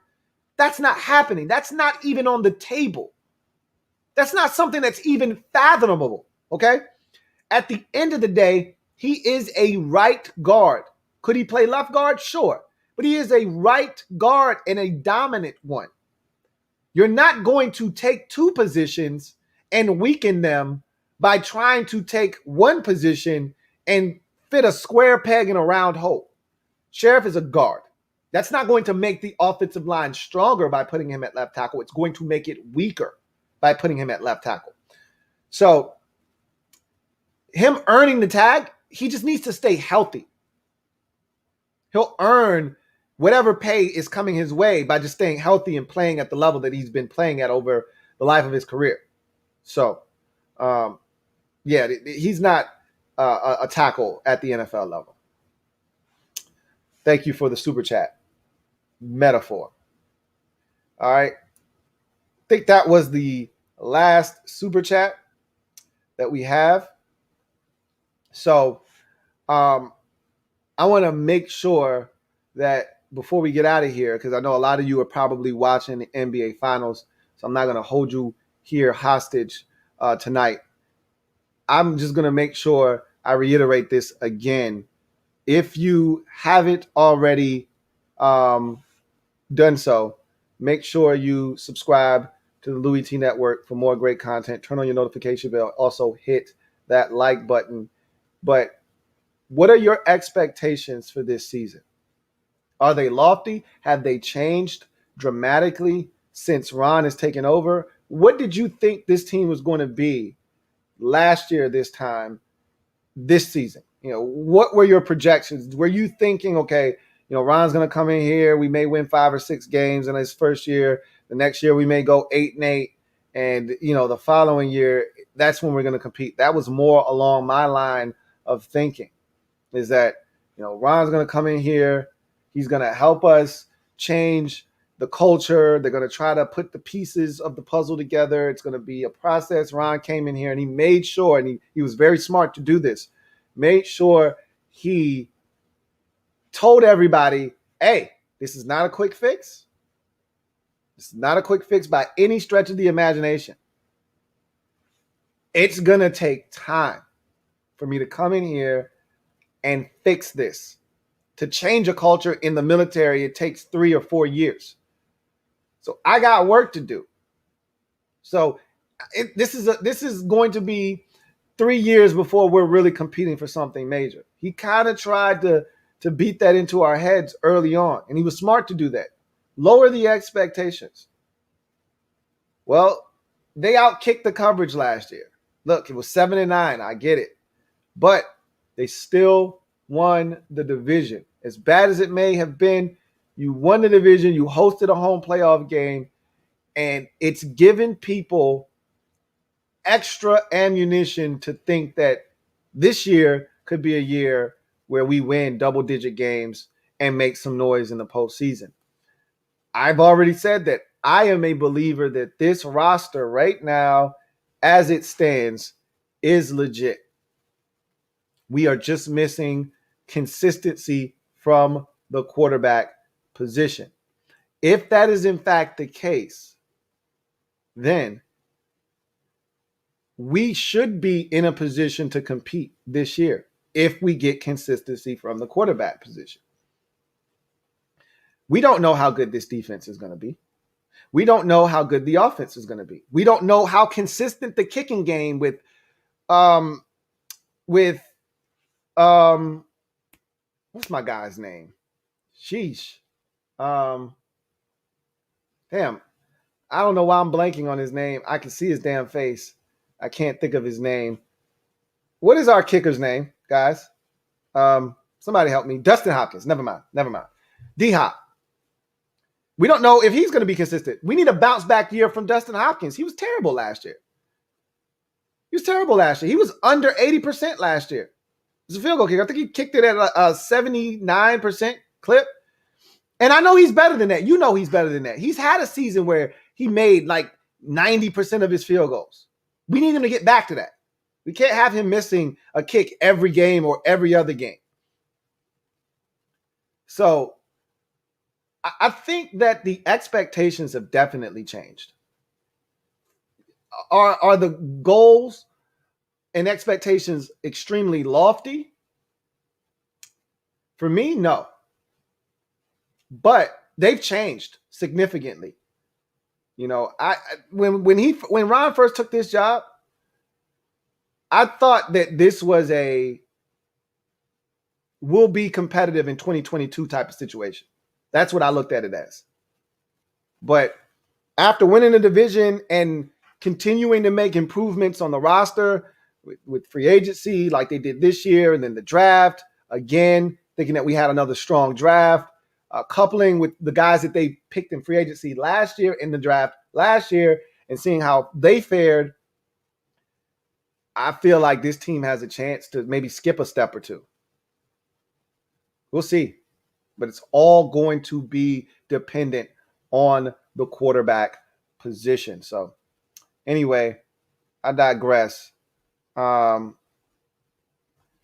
That's not happening. That's not even on the table. That's not something that's even fathomable. Okay? At the end of the day, he is a right guard. Could he play left guard? Sure. But he is a right guard and a dominant one. You're not going to take 2 positions and weaken them by trying to take one position and fit a square peg in a round hole. Sheriff is a guard. That's not going to make the offensive line stronger by putting him at left tackle. It's going to make it weaker by putting him at left tackle. So, him earning the tag, he just needs to stay healthy. He'll earn whatever pay is coming his way by just staying healthy and playing at the level that he's been playing at over the life of his career. So, he's not a tackle at the NFL level. Thank you for the super chat. Metaphor. All right. I think that was the last super chat that we have. So, I want to make sure that before we get out of here, because I know a lot of you are probably watching the NBA Finals, so I'm not going to hold you here hostage tonight. I'm just going to make sure I reiterate this again. If you haven't already done so, make sure you subscribe to the Louie T Network for more great content. Turn on your notification bell. Also hit that like button. But what are your expectations for this season? Are they lofty? Have they changed dramatically since Ron has taken over? What did you think this team was going to be last year this time, this season? What were your projections? Were you thinking, okay, Ron's going to come in here, we may win 5 or 6 games in his first year. The next year we may go 8-8. And, the following year, that's when we're going to compete. That was more along my line of thinking, is that, Ron's going to come in here. He's going to help us change the culture. They're going to try to put the pieces of the puzzle together. It's going to be a process. Ron came in here and he made sure, and he was very smart to do this, made sure he told everybody, hey, this is not a quick fix. This is not a quick fix by any stretch of the imagination. It's going to take time. for me to come in here and fix this. To change a culture in the military, it takes 3 or 4 years. So I got work to do. So this is going to be 3 years before we're really competing for something major. He kind of tried to beat that into our heads early on, and he was smart to do that. Lower the expectations. Well, they outkicked the coverage last year. Look, it was 7-9. I get it. But they still won the division. As bad as it may have been, you won the division, you hosted a home playoff game, and it's given people extra ammunition to think that this year could be a year where we win double-digit games and make some noise in the postseason. I've already said that I am a believer that this roster right now, as it stands, is legit. We are just missing consistency from the quarterback position. If that is in fact the case, then we should be in a position to compete this year if we get consistency from the quarterback position. We don't know how good this defense is going to be. We don't know how good the offense is going to be. We don't know how consistent the kicking game with what's my guy's name? Sheesh. Damn. I don't know why I'm blanking on his name. I can see his damn face. I can't think of his name. What is our kicker's name, guys? Somebody help me. Dustin Hopkins. Never mind. D-Hop. We don't know if he's going to be consistent. We need a bounce back year from Dustin Hopkins. He was terrible last year. He was under 80% last year. It's a field goal kicker. I think he kicked it at a 79% clip. And I know he's better than that. You know he's better than that. He's had a season where he made like 90% of his field goals. We need him to get back to that. We can't have him missing a kick every game or every other game. So I think that the expectations have definitely changed. Are the goals and expectations extremely lofty? For me, no. But they've changed significantly. You know, when Ron first took this job, I thought that this was will be competitive in 2022 type of situation. That's what I looked at it as. But after winning the division and continuing to make improvements on the roster with free agency like they did this year, and then the draft, again, thinking that we had another strong draft, coupling with the guys that they picked in free agency last year in the draft last year and seeing how they fared, I feel like this team has a chance to maybe skip a step or two. We'll see. But it's all going to be dependent on the quarterback position. So anyway, I digress. Got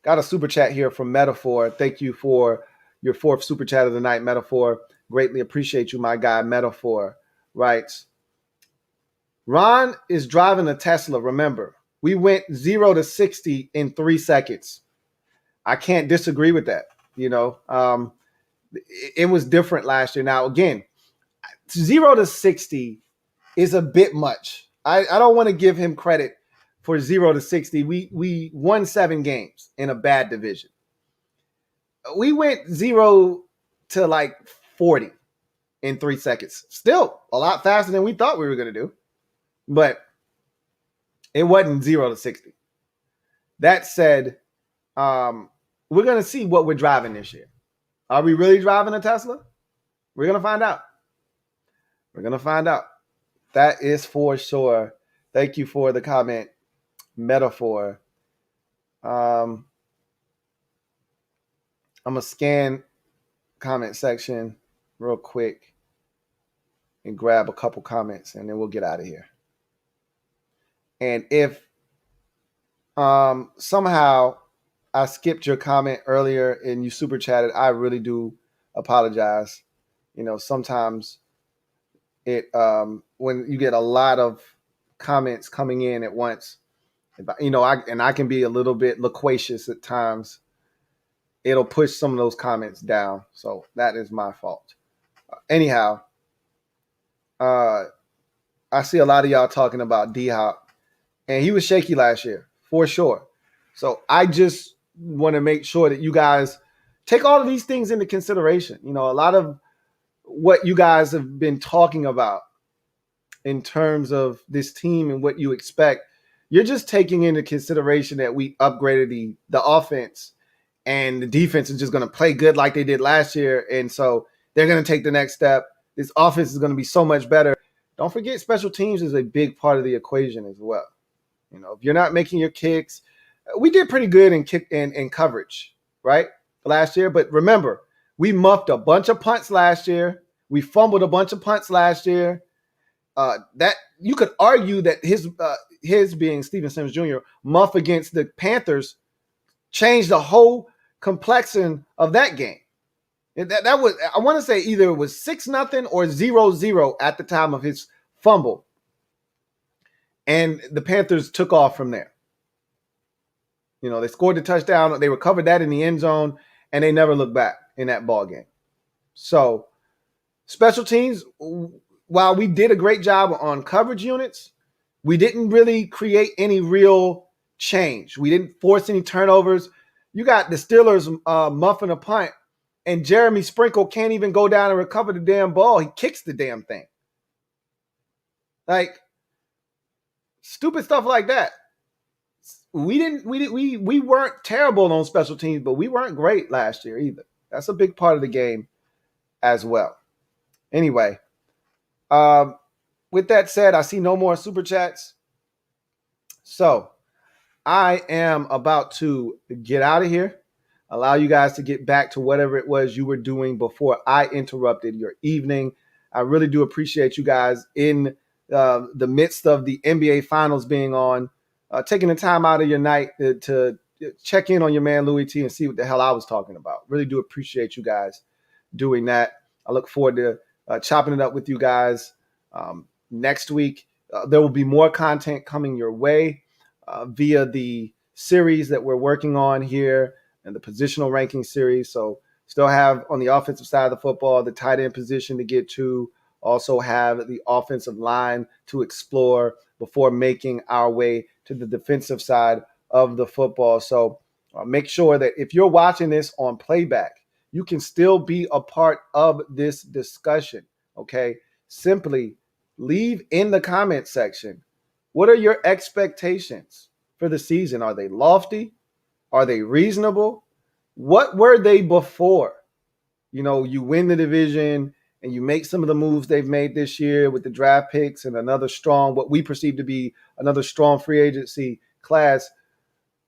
a super chat here from Metaphor. Thank you for your 4th super chat of the night, Metaphor. Greatly appreciate you, my guy. Metaphor writes, Ron is driving a Tesla. Remember, we went 0 to 60 in 3 seconds. I can't disagree with that. You know, it was different last year. Now, again, 0 to 60 is a bit much. I don't want to give him credit for 0 to 60. We won 7 games in a bad division. We went 0 to like 40 in 3 seconds. Still a lot faster than we thought we were going to do. But it wasn't 0 to 60. That said, we're going to see what we're driving this year. Are we really driving a Tesla? We're going to find out. That is for sure. Thank you for the comment, Metaphor. I'm going to scan comment section real quick and grab a couple comments, and then we'll get out of here. And if somehow I skipped your comment earlier and you super chatted, I really do apologize. You know, sometimes it when you get a lot of comments coming in at once, I can be a little bit loquacious at times. It'll push some of those comments down. So that is my fault. Anyhow, I see a lot of y'all talking about D-Hop, and he was shaky last year for sure. So I just want to make sure that you guys take all of these things into consideration. A lot of what you guys have been talking about in terms of this team and what you expect, you're just taking into consideration that we upgraded the offense, and the defense is just going to play good like they did last year. And so they're going to take the next step. This offense is going to be so much better. Don't forget, special teams is a big part of the equation as well. If you're not making your kicks, we did pretty good in kick and coverage, right, last year. But remember, we muffed a bunch of punts last year. We fumbled a bunch of punts last year. That you could argue that his being Steven Sims Jr. muff against the Panthers changed the whole complexion of that game. That was, I want to say, either it was 6-0 or 0-0 at the time of his fumble, and the Panthers took off from there. They scored the touchdown, they recovered that in the end zone, and they never looked back in that ball game. So, special teams, while we did a great job on coverage units, we didn't really create any real change. We didn't force any turnovers. You got the Steelers muffing a punt, and Jeremy Sprinkle can't even go down and recover the damn ball. He kicks the damn thing. Like, stupid stuff like that. We weren't terrible on special teams, but we weren't great last year either. That's a big part of the game as well. Anyway, with that said, I see no more super chats. So I am about to get out of here, allow you guys to get back to whatever it was you were doing before I interrupted your evening. I really do appreciate you guys in the midst of the NBA Finals being on, taking the time out of your night to check in on your man Louie T and see what the hell I was talking about. Really do appreciate you guys doing that. I look forward to chopping it up with you guys next week. There will be more content coming your way via the series that we're working on here and the positional ranking series. So still have on the offensive side of the football, the tight end position to get to, also have the offensive line to explore before making our way to the defensive side of the football. So make sure that if you're watching this on playback, you can still be a part of this discussion, okay? Simply leave in the comment section, what are your expectations for the season? Are they lofty? Are they reasonable? What were they before? You win the division and you make some of the moves they've made this year with the draft picks and what we perceive to be another strong free agency class.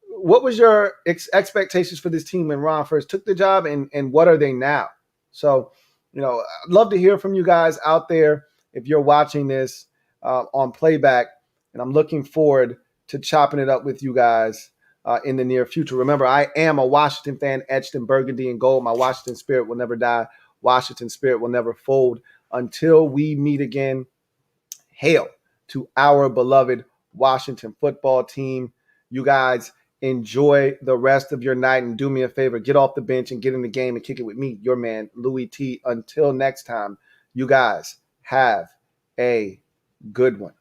What was your expectations for this team when Ron first took the job, and what are they now? So, I'd love to hear from you guys out there if you're watching this on playback, and I'm looking forward to chopping it up with you guys in the near future. Remember, I am a Washington fan, etched in burgundy and gold. My Washington spirit will never die. Washington spirit will never fold. Until we meet again, hail to our beloved Washington football team. You guys enjoy the rest of your night, and do me a favor, get off the bench and get in the game and kick it with me, your man, Louie T. Until next time, you guys have a good one.